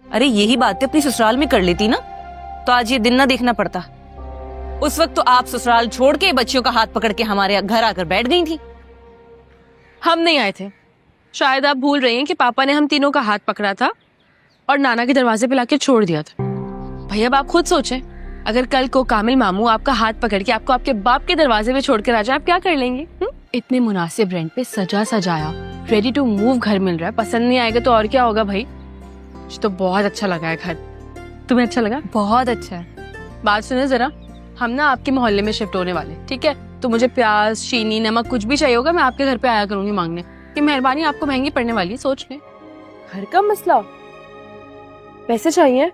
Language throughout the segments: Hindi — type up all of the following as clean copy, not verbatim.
अरे यही बातें अपनी ससुराल में कर लेती ना तो आज ये दिन ना देखना पड़ता। उस वक्त तो आप ससुराल छोड़ के बच्चियों का हाथ पकड़ के हमारे घर आकर बैठ गई थी। हम नहीं आए थे। शायद आप भूल रही हैं कि पापा ने हम तीनों का हाथ पकड़ा था और नाना के दरवाजे पे लाके छोड़ दिया था। भैया अब आप खुद सोचें, अगर कल को कामिल मामू आपका हाथ पकड़ के आपको आपके बाप के दरवाजे पे छोड़ कर आ जाए, आप क्या कर लेंगे? इतने मुनासिब रेंट पे सजा सजाया रेडी टू मूव घर मिल रहा है, पसंद नहीं आएगा तो और क्या होगा भाई। मुझे तो बहुत अच्छा लगा है घर। तुम्हें अच्छा लगा? बहुत अच्छा है। बात सुनो जरा, हम ना आपके मोहल्ले में शिफ्ट होने वाले, ठीक है? तो मुझे प्याज, चीनी, नमक कुछ भी चाहिए होगा, मैं आपके घर पे आया करूंगी मांगने। कि मेहरबानी आपको महंगी पड़ने वाली है, सोच ले। घर का मसला, पैसे चाहिए,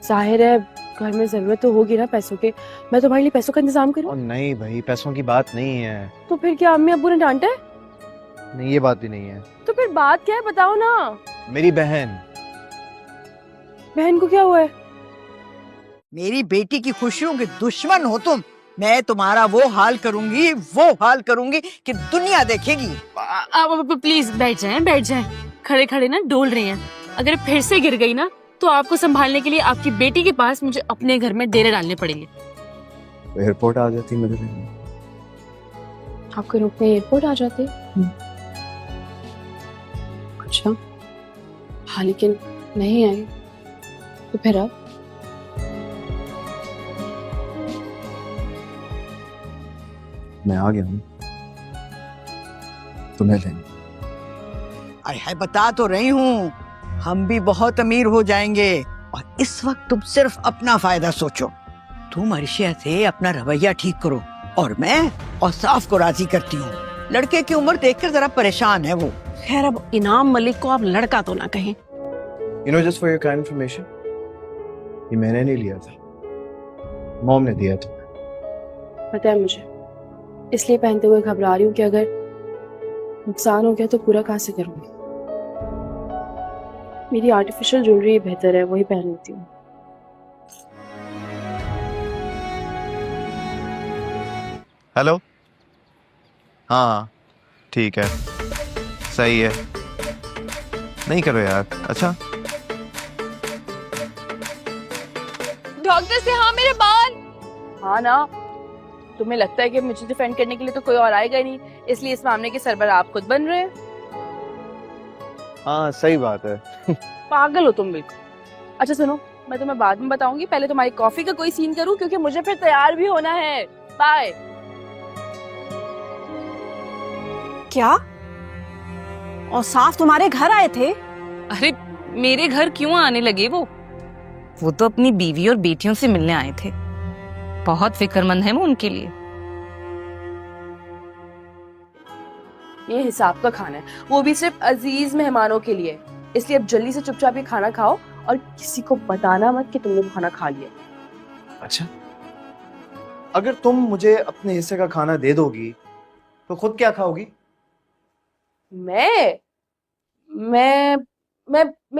जाहिर है घर में जरूरत तो होगी ना पैसों के। मैं तुम्हारे लिए पैसों का इंतजाम करूं? नहीं भाई, पैसों की बात नहीं है। तो फिर क्या अम्मी अब्बू ने डांटा है? नहीं, ये बात भी नहीं है। तो फिर बात क्या है, बताओ ना। मेरी बहन को क्या हुआ है? मेरी बेटी की खुशियों के दुश्मन हो तुम। मैं तुम्हारा वो हाल करूंगी कि दुनिया देखेगी। आप प्लीज बैठ जाएं। खड़े खड़े ना डोल रहे हैं। अगर फिर से गिर गई ना तो आपको संभालने के लिए आपकी बेटी के पास मुझे अपने घर में डेरे डालने पड़ेंगे। एयरपोर्ट आ जाती मुझे लेने। आपको रुकने एयरपोर्ट आ जाते? अच्छा, हाँ लेकिन नहीं आए तो फिर अब मैं आ गया हूँ तुम्हें लेने। अरे बता तो रही हूँ, हम भी बहुत अमीर हो जाएंगे और इस वक्त तुम सिर्फ अपना फायदा सोचो। तुम अर्शिया से अपना रवैया ठीक करो और मैं औसाफ को राजी करती हूँ। लड़के की उम्र देखकर जरा परेशान है वो। खैर अब इनाम मलिक को आप लड़का तो ना कहें। You know, just for your kind information, ये मैंने नहीं लिया था, मॉम ने दिया था। पता है मुझे, इसलिए पहनते हुए घबरा रही हूँ कि अगर नुकसान हो गया तो पूरा कहाँ से करूँगी। मेरी आर्टिफिशियल ज्वेलरी बेहतर है, वही पहन लेती हूँ। हेलो, हाँ ठीक है, सही है, नहीं करो यार। अच्छा डॉक्टर से हाँ मेरे बाल। हाँ ना, तुम्हें लगता है कि मुझे डिफेंड करने के लिए तो कोई और आएगा ही नहीं, इसलिए इस मामले के सरबराह आप खुद बन रहे हैं। हाँ सही बात है। पागल हो तुम बिल्कुल। अच्छा सुनो, मैं तुम्हें बाद में बताऊंगी, पहले तुम्हारी कॉफी का कोई सीन करूं क्योंकि मुझे फिर तैयार भी होना है। बाय। क्या? और साफ तुम्हारे घर आए थे? अरे मेरे घर क्यों आने लगे वो तो अपनी बीवी और बेटियों से मिलने आए थे। बहुत फिक्रमंद है वो उनके लिए। ये हिसाब का खाना है, वो भी सिर्फ अजीज मेहमानों के लिए, इसलिए अब जल्दी से चुपचाप ये खाना खाओ और किसी को बताना मत कि तुमने खाना खा लिया। अच्छा, अगर तुम मुझे अपने हिस्से का खाना दे दोगी तो खुद क्या खाओगी? मैं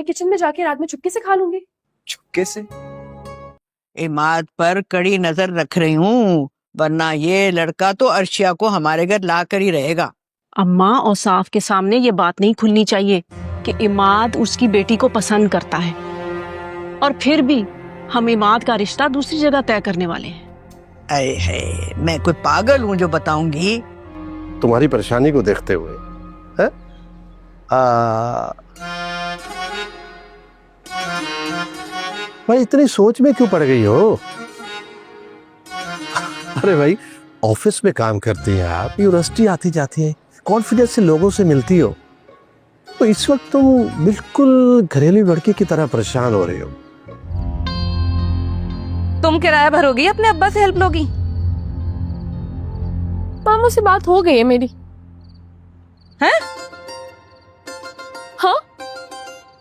किचन में जाके रात में चुपके से खा लूंगी। चुपके से? इमाद पर कड़ी नजर रख रही हूँ, वरना ये लड़का तो अर्शिया को हमारे घर ला कर ही रहेगा। अम्मा और साफ के सामने ये बात नहीं खुलनी चाहिए कि इमाद उसकी बेटी को पसंद करता है, और फिर भी हम इमाद का रिश्ता दूसरी जगह तय करने वाले हैं। अरे है, मैं कोई पागल हूँ जो बताऊंगी? तुम्हारी परेशानी को देखते हुए है? भाई इतनी सोच में क्यों पड़ गई हो? अरे भाई, ऑफिस में काम करती हैं आप, यूनिवर्सिटी आती जाती हैं, कॉन्फिडेंस से लोगों से मिलती हो, तो इस वक्त तुम बिल्कुल घरेलू लड़की की तरह परेशान हो रही हो। तुम किराया भरोगी, अपने अब्बा से हेल्प लोगी? मामू से बात हो गई है मेरी। हैं? हाँ,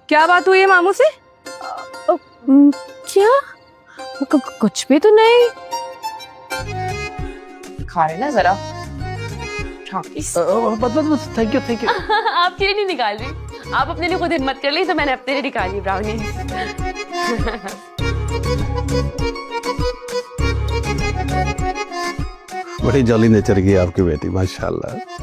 क्या बात हुई है मामू से? क्या? कुछ भी तो नहीं। खा रहे ना जरा। बस थैंक यू। आपके लिए नहीं निकाल रही। आप अपने लिए खुद हिम्मत कर ली तो मैंने अपने लिए निकाली ब्राउनी। बड़ी जॉली नेचर की है आपकी बेटी, माशाल्लाह।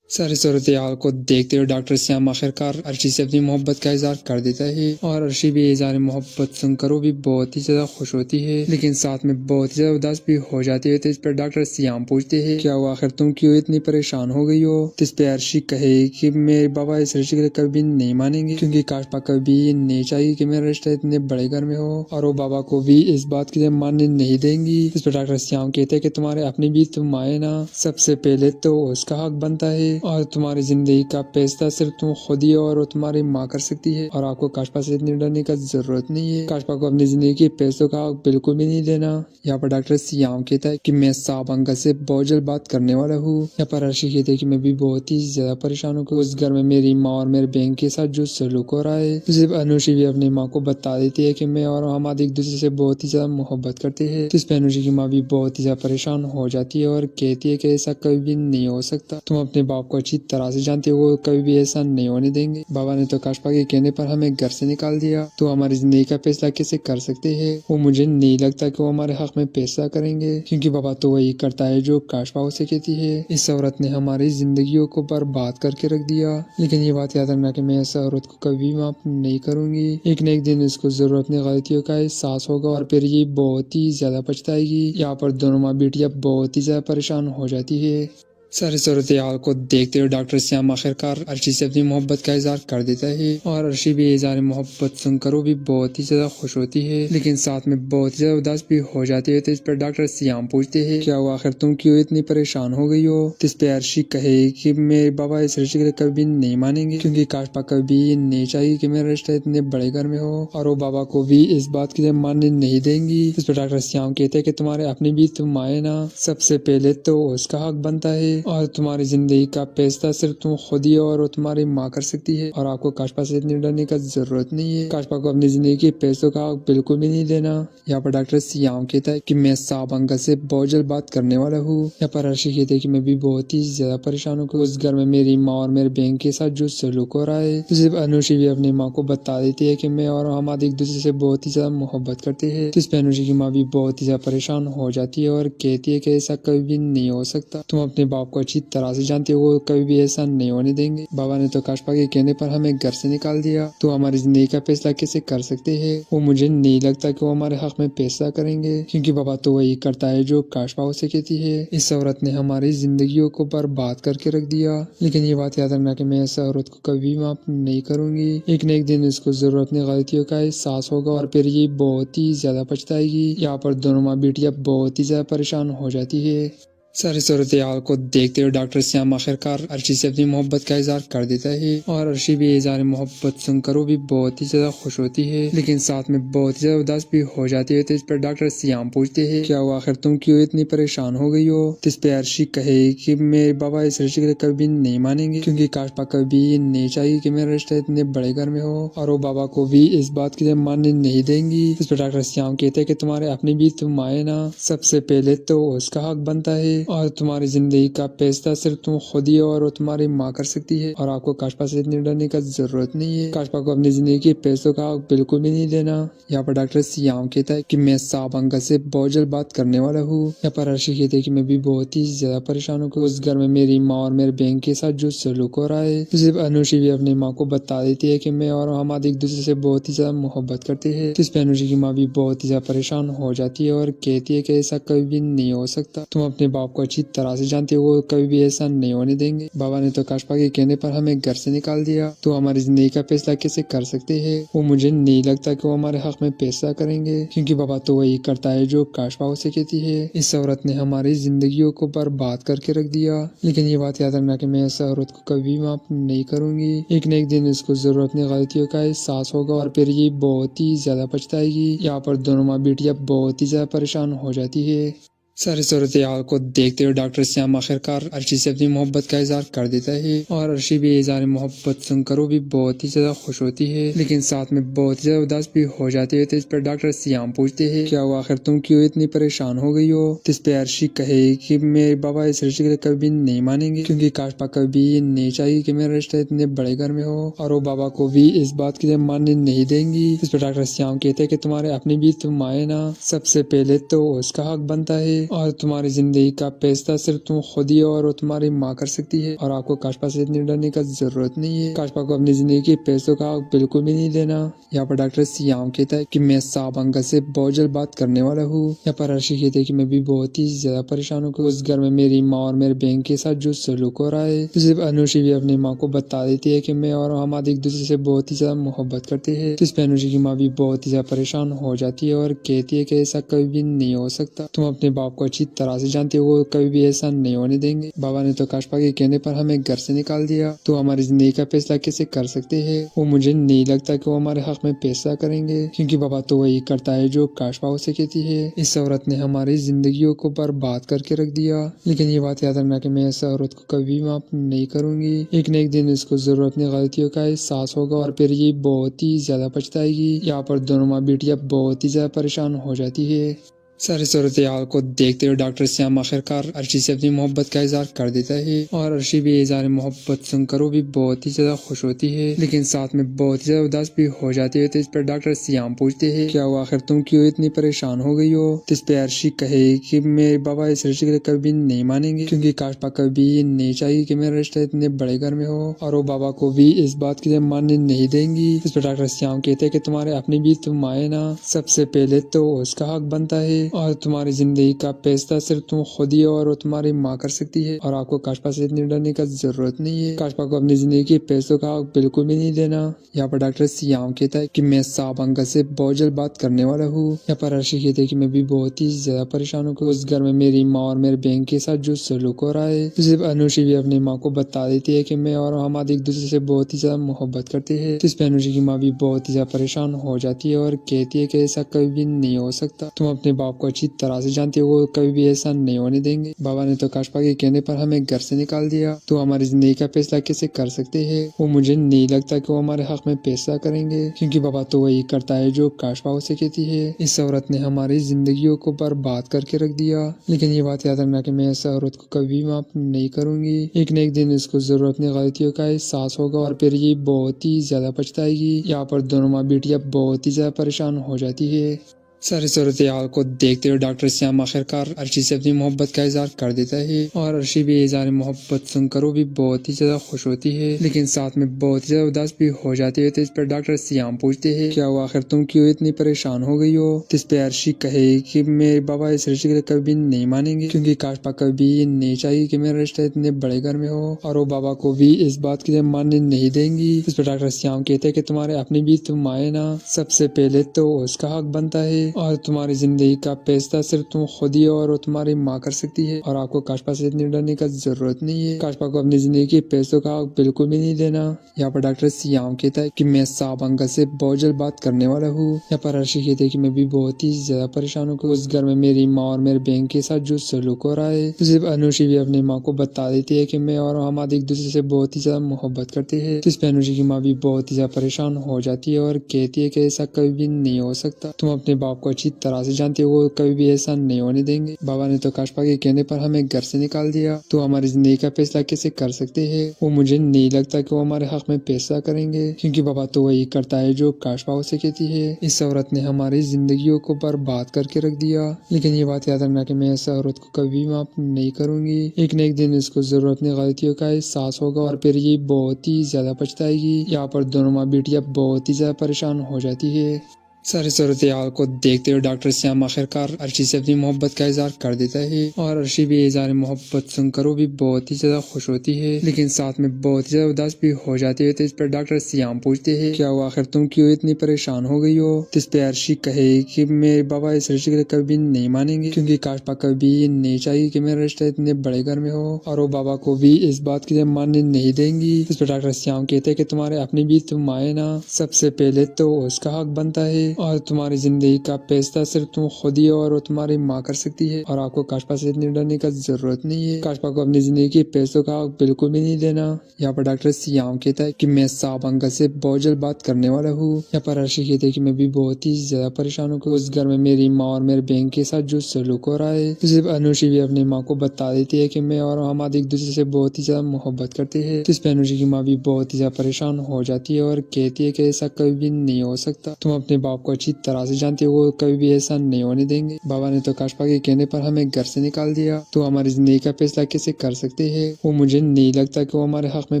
सारी सूरत हाल को देखते हुए डॉक्टर श्याम आखिरकार अर्शी से अपनी मोहब्बत का इजहार कर देता है और अर्शी भी इजहार मोहब्बत सुनकर वो भी बहुत ही ज्यादा खुश होती है, लेकिन साथ में बहुत ही ज्यादा उदास भी हो जाती है। तो इस पर डॉक्टर श्याम पूछते हैं, क्या वो आखिर तुम क्यों इतनी परेशान हो गई हो? तो इस पे अर्शी कहे कि मेरे बाबा इस रिश्ते के लिए कभी नहीं मानेंगे, क्योंकि काशपा कभी नहीं चाहिए कि मेरा रिश्ता इतने बड़े घर में हो, और वो बाबा को भी इस बात के लिए मानने नहीं देंगी। इस पर डॉक्टर श्याम कहते हैं कि तुम्हारे अपनी भी तुम आए ना, सबसे पहले तो उसका हक बनता है, और तुम्हारी जिंदगी का फैसला सिर्फ तुम खुद ही और तुम्हारी माँ कर सकती है, और आपको काशपा से इतनी डरने का जरूरत नहीं है। काशपा को अपनी जिंदगी के पैसों का हक बिल्कुल भी नहीं देना। यहाँ पर डॉक्टर सियाम कहता है कि मैं साफ अंकल से बहुत जल्द बात करने वाला हूँ। यहाँ पर अर्शी कहते हैं कि मैं भी बहुत ही ज्यादा परेशान हूँ, उस घर में मेरी माँ और मेरे बहन के साथ जो सलूक हो रहा है। तो सिर्फ अनुषी भी अपनी माँ को बता देती है कि मैं और हमारे एक दूसरे से बहुत ही ज्यादा मोहब्बत करते हैं। तो इस पर अनुषी की माँ भी बहुत ही ज्यादा परेशान हो जाती है और कहती है कि ऐसा कभी भी नहीं हो सकता, तुम अपने बाप को अच्छी तरह से जानते हो, कभी भी ऐसा नहीं होने देंगे। बाबा ने तो काशपा के कहने पर हमें घर से निकाल दिया, तो हमारी जिंदगी का फैसला कैसे कर सकते हैं? वो मुझे नहीं लगता कि वो हमारे हक में फैसला करेंगे, क्योंकि बाबा तो वही करता है जो काशपा उसे कहती है। इस औरत ने हमारी जिंदगियों को बर्बाद करके रख दिया, लेकिन ये बात याद रखना कि मैं इस औरत को कभी माफ नहीं करूंगी। एक न एक दिन इसको जरूर अपनी गलतियों का एहसास होगा और फिर ये बहुत ही ज्यादा पछताएगी। यहाँ पर दोनों माँ बेटियां बहुत ही ज्यादा परेशान हो जाती है। सारी सूरत हाल को देखते हुए डॉक्टर श्याम आखिरकार अर्शी से अपनी मोहब्बत का इजहार कर देता है और अर्शी भी इजहार मोहब्बत सुनकर वो भी बहुत ही ज्यादा खुश होती है, लेकिन साथ में बहुत ही ज्यादा उदास भी हो जाती है। तो इस पर डॉक्टर श्याम पूछते हैं, क्या वो आखिर तुम क्यों इतनी परेशान हो गई हो? तो इस पे अर्शी कहे कि मेरे बाबा इस रिश्ते के लिए कभी नहीं मानेंगे, क्योंकि काशपा कभी नहीं चाहिए कि मेरा रिश्ता इतने बड़े घर में हो, और वो बाबा को भी इस बात के लिए मानने नहीं देंगी। इस पर डॉक्टर श्याम कहते हैं कि तुम्हारे अपनी भी तुम आए ना, सबसे पहले तो उसका हक बनता है, और तुम्हारी जिंदगी का फैसला सिर्फ तुम खुद ही और तुम्हारी माँ कर सकती है, और आपको काशपा से इतनी डरने का जरूरत नहीं है। काशपा को अपनी जिंदगी के पैसों का हक बिल्कुल भी नहीं देना। यहाँ पर डॉक्टर सियाम कहता है कि मैं साफ अंकल से बहुत जल्द बात करने वाला हूँ। यहाँ पर अर्शी कहते हैं कि मैं भी बहुत ही ज्यादा परेशान हूँ, उस घर में मेरी माँ और मेरे बहन के साथ जो सलूक हो रहा है। तो सिर्फ अनुषी भी अपनी माँ को बता देती है कि मैं और हमारे एक दूसरे से बहुत ही ज्यादा मोहब्बत करते हैं। तो इस पर अनुषी की माँ भी बहुत ही ज्यादा परेशान हो जाती है और कहती है कि ऐसा कभी भी नहीं हो सकता, तुम अपने बाप को अच्छी तरह से जानते हो, कभी भी ऐसा नहीं होने देंगे। बाबा ने तो काशपा के कहने पर हमें घर से निकाल दिया, तो हमारी जिंदगी का फैसला कैसे कर सकते हैं? वो मुझे नहीं लगता कि वो हमारे हक में फैसला करेंगे, क्योंकि बाबा तो वही करता है जो काशपा उसे कहती है। इस औरत ने हमारी जिंदगियों को बर्बाद करके रख दिया, लेकिन ये बात याद रखना कि मैं इस औरत को कभी माफ नहीं करूंगी। एक न एक दिन इसको जरूर अपनी गलतियों का एहसास होगा और फिर ये बहुत ही ज्यादा पछताएगी। यहाँ पर दोनों माँ बेटियां बहुत ही ज्यादा परेशान हो जाती है। सारी सूरत हाल को देखते हुए डॉक्टर श्याम आखिरकार अर्शी से अपनी मोहब्बत का इजहार कर देता है और अर्शी भी इजहार मोहब्बत सुनकर वो भी बहुत ही ज्यादा खुश होती है, लेकिन साथ में बहुत ही ज्यादा उदास भी हो जाती है। तो इस पर डॉक्टर श्याम पूछते हैं, क्या वो आखिर तुम क्यों इतनी परेशान हो गई हो? तो इस पे अर्शी कहे कि मेरे बाबा इस रिश्ते के लिए कभी नहीं मानेंगे, क्योंकि काशपा कभी नहीं चाहिए कि मेरा रिश्ता इतने बड़े घर में हो, और वो बाबा को भी इस बात के लिए मानने नहीं देंगी। इस पर डॉक्टर श्याम कहते हैं कि तुम्हारे अपनी भी तुम आए ना, सबसे पहले तो उसका हक बनता है, और तुम्हारी जिंदगी का फैसला सिर्फ तुम खुद ही और तुम्हारी माँ कर सकती है, और आपको काशपा से इतनी डरने का जरूरत नहीं है। काशपा को अपनी जिंदगी के पैसों का हक बिल्कुल भी नहीं देना। यहाँ पर डॉक्टर सियाम कहता है कि मैं साफ अंकल से बहुत जल्द बात करने वाला हूँ। यहाँ पर अर्शी कहते हैं कि मैं भी बहुत ही ज्यादा परेशान हूँ, उस घर में मेरी माँ और मेरे बहन के साथ जो सलूक हो रहा है। तो सिर्फ अनुषी भी अपनी माँ को बता देती है कि मैं और हमारे एक दूसरे से बहुत ही ज्यादा मोहब्बत करते हैं। तो इस पर अनुषी की माँ भी बहुत ही ज्यादा परेशान हो जाती है और कहती है कि ऐसा कभी भी नहीं हो सकता, तुम अपने बाप को अच्छी तरह से जानते हो, कभी भी ऐसा नहीं होने देंगे। बाबा ने तो काशपा के कहने पर हमें घर से निकाल दिया, तो हमारी जिंदगी का फैसला कैसे कर सकते हैं? वो मुझे नहीं लगता कि वो हमारे हक में फैसला करेंगे, क्योंकि बाबा तो वही करता है जो काशपा उसे कहती है। इस औरत ने हमारी जिंदगियों को बर्बाद करके रख दिया, लेकिन ये बात याद रखना कि मैं इस औरत को कभी माफ नहीं करूंगी। एक न एक दिन इसको जरूर अपनी गलतियों का एहसास होगा और फिर ये बहुत ही ज्यादा पछताएगी। यहाँ पर दोनों माँ बेटियां बहुत ही ज्यादा परेशान हो जाती है। सारी सूरत हाल को देखते हुए डॉक्टर श्याम आखिरकार अर्शी से अपनी मोहब्बत का इजहार कर देता है और अर्शी भी इजहार मोहब्बत सुनकर वो भी बहुत ही ज्यादा खुश होती है, लेकिन साथ में बहुत ही ज्यादा उदास भी हो जाती है। तो इस पर डॉक्टर श्याम पूछते हैं, क्या हुआ, आखिर तुम क्यों इतनी परेशान हो गई हो? तो इस पे अर्शी कहे कि मेरे बाबा इस रिश्ते के लिए कभी नहीं मानेंगे, क्योंकि काशपा कभी ये नहीं चाहिए कि मेरा रिश्ता इतने बड़े घर में हो, और वो बाबा को भी इस बात के लिए मानने नहीं देंगी। इस पर डॉक्टर श्याम कहते हैं कि तुम्हारे अपनी भी तुम आए ना, सबसे पहले तो उसका हक बनता है और तुम्हारी जिंदगी का फैसला सिर्फ तुम खुद ही और तुम्हारी माँ कर सकती है, और आपको काशपा से इतनी डरने का जरूरत नहीं है। काशपा को अपनी जिंदगी के फैसलों का हक बिल्कुल भी नहीं देना। यहाँ पर डॉक्टर श्याम कहता है कि मैं साहब अंकल से बहुत जल्द बात करने वाला हूँ। यहाँ पर अर्शी कहते हैं कि मैं भी बहुत ही ज्यादा परेशान हूँ। उस घर में मेरी माँ और मेरे बहन के साथ जो सलूक हो रहा है, तो सिर्फ अनुषी भी अपनी माँ को बता देती है कि मैं और हमारे एक दूसरे से बहुत ही ज्यादा मोहब्बत करते हैं। तो इस पर अनुषी की माँ भी बहुत ही ज्यादा परेशान हो जाती है और कहती है कि ऐसा कभी भी नहीं हो सकता, तुम अपने बाप को अच्छी तरह से जानते हो, वो कभी भी ऐसा नहीं होने देंगे। बाबा ने तो काशपा के कहने पर हमें घर से निकाल दिया, तो हमारी जिंदगी का फैसला कैसे कर सकते हैं? वो मुझे नहीं लगता कि वो हमारे हक में फैसला करेंगे, क्योंकि बाबा तो वही करता है जो काशपा उसे कहती है। इस औरत ने हमारी जिंदगियों को बर्बाद करके रख दिया, लेकिन ये बात याद रखना कि मैं इस औरत को कभी माफ नहीं करूंगी। एक न एक दिन इसको जरूर अपनी गलतियों का एहसास होगा और फिर ये बहुत ही ज्यादा पछताएगी। यहाँ पर दोनों माँ बेटियां बहुत ही ज्यादा परेशान हो जाती है। सारी सूरत हाल को देखते हुए डॉक्टर श्याम आखिरकार अर्शी से अपनी मोहब्बत का इजहार कर देता है और अर्शी भी इजहार मोहब्बत सुनकर वो भी बहुत ही ज्यादा खुश होती है, लेकिन साथ में बहुत ही ज्यादा उदास भी हो जाती है। तो इस पर डॉक्टर श्याम पूछते हैं, क्या हुआ, आखिर तुम क्यों इतनी परेशान हो गई हो? तो इस पे अर्शी कहे कि मेरे बाबा इस रिश्ते के लिए कभी नहीं मानेंगे, क्योंकि काशपा कभी ये नहीं चाहिए कि मेरा रिश्ता इतने बड़े घर में हो, और वो बाबा को भी इस बात के लिए मानने नहीं देंगी। इस पर डॉक्टर श्याम कहते हैं कि तुम्हारे अपनी भी तुम आए ना, सबसे पहले तो उसका हक बनता है और तुम्हारी जिंदगी का फैसला सिर्फ तुम खुद ही और तुम्हारी माँ कर सकती है, और आपको काशपा से इतनी डरने का जरूरत नहीं है। काशपा को अपनी जिंदगी के फैसलों का हक बिल्कुल भी नहीं देना। यहाँ पर डॉक्टर श्याम कहता है कि मैं साहब अंकल से बहुत जल्द बात करने वाला हूँ। यहाँ पर अर्शी कहते हैं कि मैं भी बहुत ही ज्यादा परेशान हूँ। उस घर में मेरी माँ और मेरे बहन के साथ जो सलूक हो रहा है, तो सिर्फ अनुषी भी अपनी माँ को बता देती है कि मैं और हमारे एक दूसरे से बहुत ही ज्यादा मोहब्बत करते हैं। तो इस पर अनुषी की माँ भी बहुत ही ज्यादा परेशान हो जाती है और कहती है कि ऐसा कभी भी नहीं हो सकता, तुम अपने बाप को अच्छी तरह से जानते हो, वो कभी भी ऐसा नहीं होने देंगे। बाबा ने तो काशपा के कहने पर हमें घर से निकाल दिया, तो हमारी जिंदगी का फैसला कैसे कर सकते हैं? वो मुझे नहीं लगता कि वो हमारे हक में फैसला करेंगे, क्योंकि बाबा तो वही करता है जो काशपा उसे कहती है। इस औरत ने हमारी जिंदगियों को बर्बाद करके रख दिया, लेकिन ये बात याद रखना कि मैं इस औरत को कभी माफ नहीं करूंगी। एक न एक दिन इसको जरूर अपनी गलतियों का एहसास होगा और फिर ये बहुत ही ज्यादा पछताएगी। यहाँ पर दोनों माँ बेटियां बहुत ही ज्यादा परेशान हो जाती है। सारी सूरत हाल को देखते हुए डॉक्टर श्याम आखिरकार अर्शी से अपनी मोहब्बत का इजहार कर देता है और अर्शी भी इजहार मोहब्बत सुनकर वो भी बहुत ही ज्यादा खुश होती है, लेकिन साथ में बहुत ही ज्यादा उदास भी हो जाती है। तो इस पर डॉक्टर श्याम पूछते हैं, क्या हुआ, आखिर तुम क्यों इतनी परेशान हो गई हो? तो इस पे अर्शी कहे कि मेरे बाबा इस रिश्ते के लिए कभी नहीं मानेंगे, क्योंकि काशपा कभी ये नहीं चाहिए कि मेरा रिश्ता इतने बड़े घर में हो, और वो बाबा को भी इस बात के लिए मानने नहीं देंगी। इस पर डॉक्टर श्याम कहते हैं कि तुम्हारे अपनी भी तुम आए ना, सबसे पहले तो उसका हक बनता है और तुम्हारी जिंदगी का फैसला सिर्फ तुम खुद ही और तुम्हारी माँ कर सकती है, और आपको काशपा से इतनी डरने का जरूरत नहीं है। काशपा को अपनी जिंदगी के फैसलों का हक बिल्कुल भी नहीं देना। यहाँ पर डॉक्टर श्याम कहता है कि मैं साहब अंकल से बहुत जल्द बात करने वाला हूँ। यहाँ पर अर्शी कहते हैं कि मैं भी बहुत ही ज्यादा परेशान हूँ। उस घर में मेरी माँ और मेरे बहन के साथ जो सलूक हो रहा है, तो सिर्फ अनुषी भी अपनी माँ को बता देती है कि मैं और हमारे एक दूसरे से बहुत ही ज्यादा मोहब्बत करते हैं। तो इस पर अनुषी की माँ भी बहुत ही ज्यादा परेशान हो जाती है और कहती है कि ऐसा कभी भी नहीं हो सकता, तुम अपने बाप को अच्छी तरह से जानते हो, वो कभी भी ऐसा नहीं होने देंगे। बाबा ने तो काशपा के कहने पर हमें घर से निकाल दिया, तो हमारी जिंदगी का फैसला कैसे कर सकते हैं? वो मुझे नहीं लगता कि वो हमारे हक में फैसला करेंगे, क्योंकि बाबा तो वही करता है जो काशपा उसे कहती है। इस औरत ने हमारी जिंदगियों को बर्बाद करके रख दिया, लेकिन ये बात याद रखना कि मैं इस औरत को कभी माफ नहीं करूंगी। एक न एक दिन इसको जरूर अपनी गलतियों का एहसास होगा और फिर ये बहुत ही ज्यादा पछताएगी। यहाँ पर दोनों माँ बेटियां बहुत ही ज्यादा परेशान हो जाती है। सारी सूरत हाल को देखते हुए डॉक्टर श्याम आखिरकार अर्शी से अपनी मोहब्बत का इजहार कर देता है और अर्शी भी इजहार मोहब्बत सुनकर वो भी बहुत ही ज्यादा खुश होती है, लेकिन साथ में बहुत ही ज्यादा उदास भी हो जाती है। तो इस पर डॉक्टर श्याम पूछते हैं, क्या हुआ, आखिर तुम क्यों इतनी परेशान हो गई हो? तो इस पे अर्शी कहे कि मेरे बाबा इस रिश्ते के लिए कभी नहीं मानेंगे, क्योंकि काशपा कभी ये नहीं चाहिए कि मेरा रिश्ता इतने बड़े घर में हो, और वो बाबा को भी इस बात के लिए मानने नहीं देंगी। इस पर डॉक्टर श्याम कहते हैं कि तुम्हारे अपनी भी तुम आए ना, सबसे पहले तो उसका हक बनता है और तुम्हारी जिंदगी का फैसला सिर्फ तुम खुद ही और तुम्हारी माँ कर सकती है और आपको काशपा से इतनी डरने का जरूरत नहीं है। काशपा को अपनी जिंदगी के फैसलों का हक बिल्कुल भी नहीं देना। यहाँ पर डॉक्टर सियाम कहता है कि मैं साहब अंकल से बहुत जल्द बात करने वाला हूँ। यहाँ पर अर्शी कहते हैं कि मैं भी बहुत ही ज्यादा परेशान हूँ। उस घर में मेरी माँ और मेरे बहन के साथ जो सलूक हो रहा है, तो सिर्फ अनुशी भी अपनी माँ को बता देती है कि मैं और हम एक दूसरे से बहुत ही ज्यादा मोहब्बत करते हैं। जिस पे अनुशी की माँ भी बहुत ही ज्यादा परेशान हो जाती है और कहती है कि ऐसा कभी भी नहीं हो सकता। तुम अपने बाप को अच्छी तरह से जानते हो, वो कभी भी ऐसा नहीं होने देंगे। बाबा ने तो काशपा के कहने पर हमें घर से निकाल दिया, तो हमारी जिंदगी का फैसला कैसे कर सकते हैं? वो मुझे नहीं लगता कि वो हमारे हक में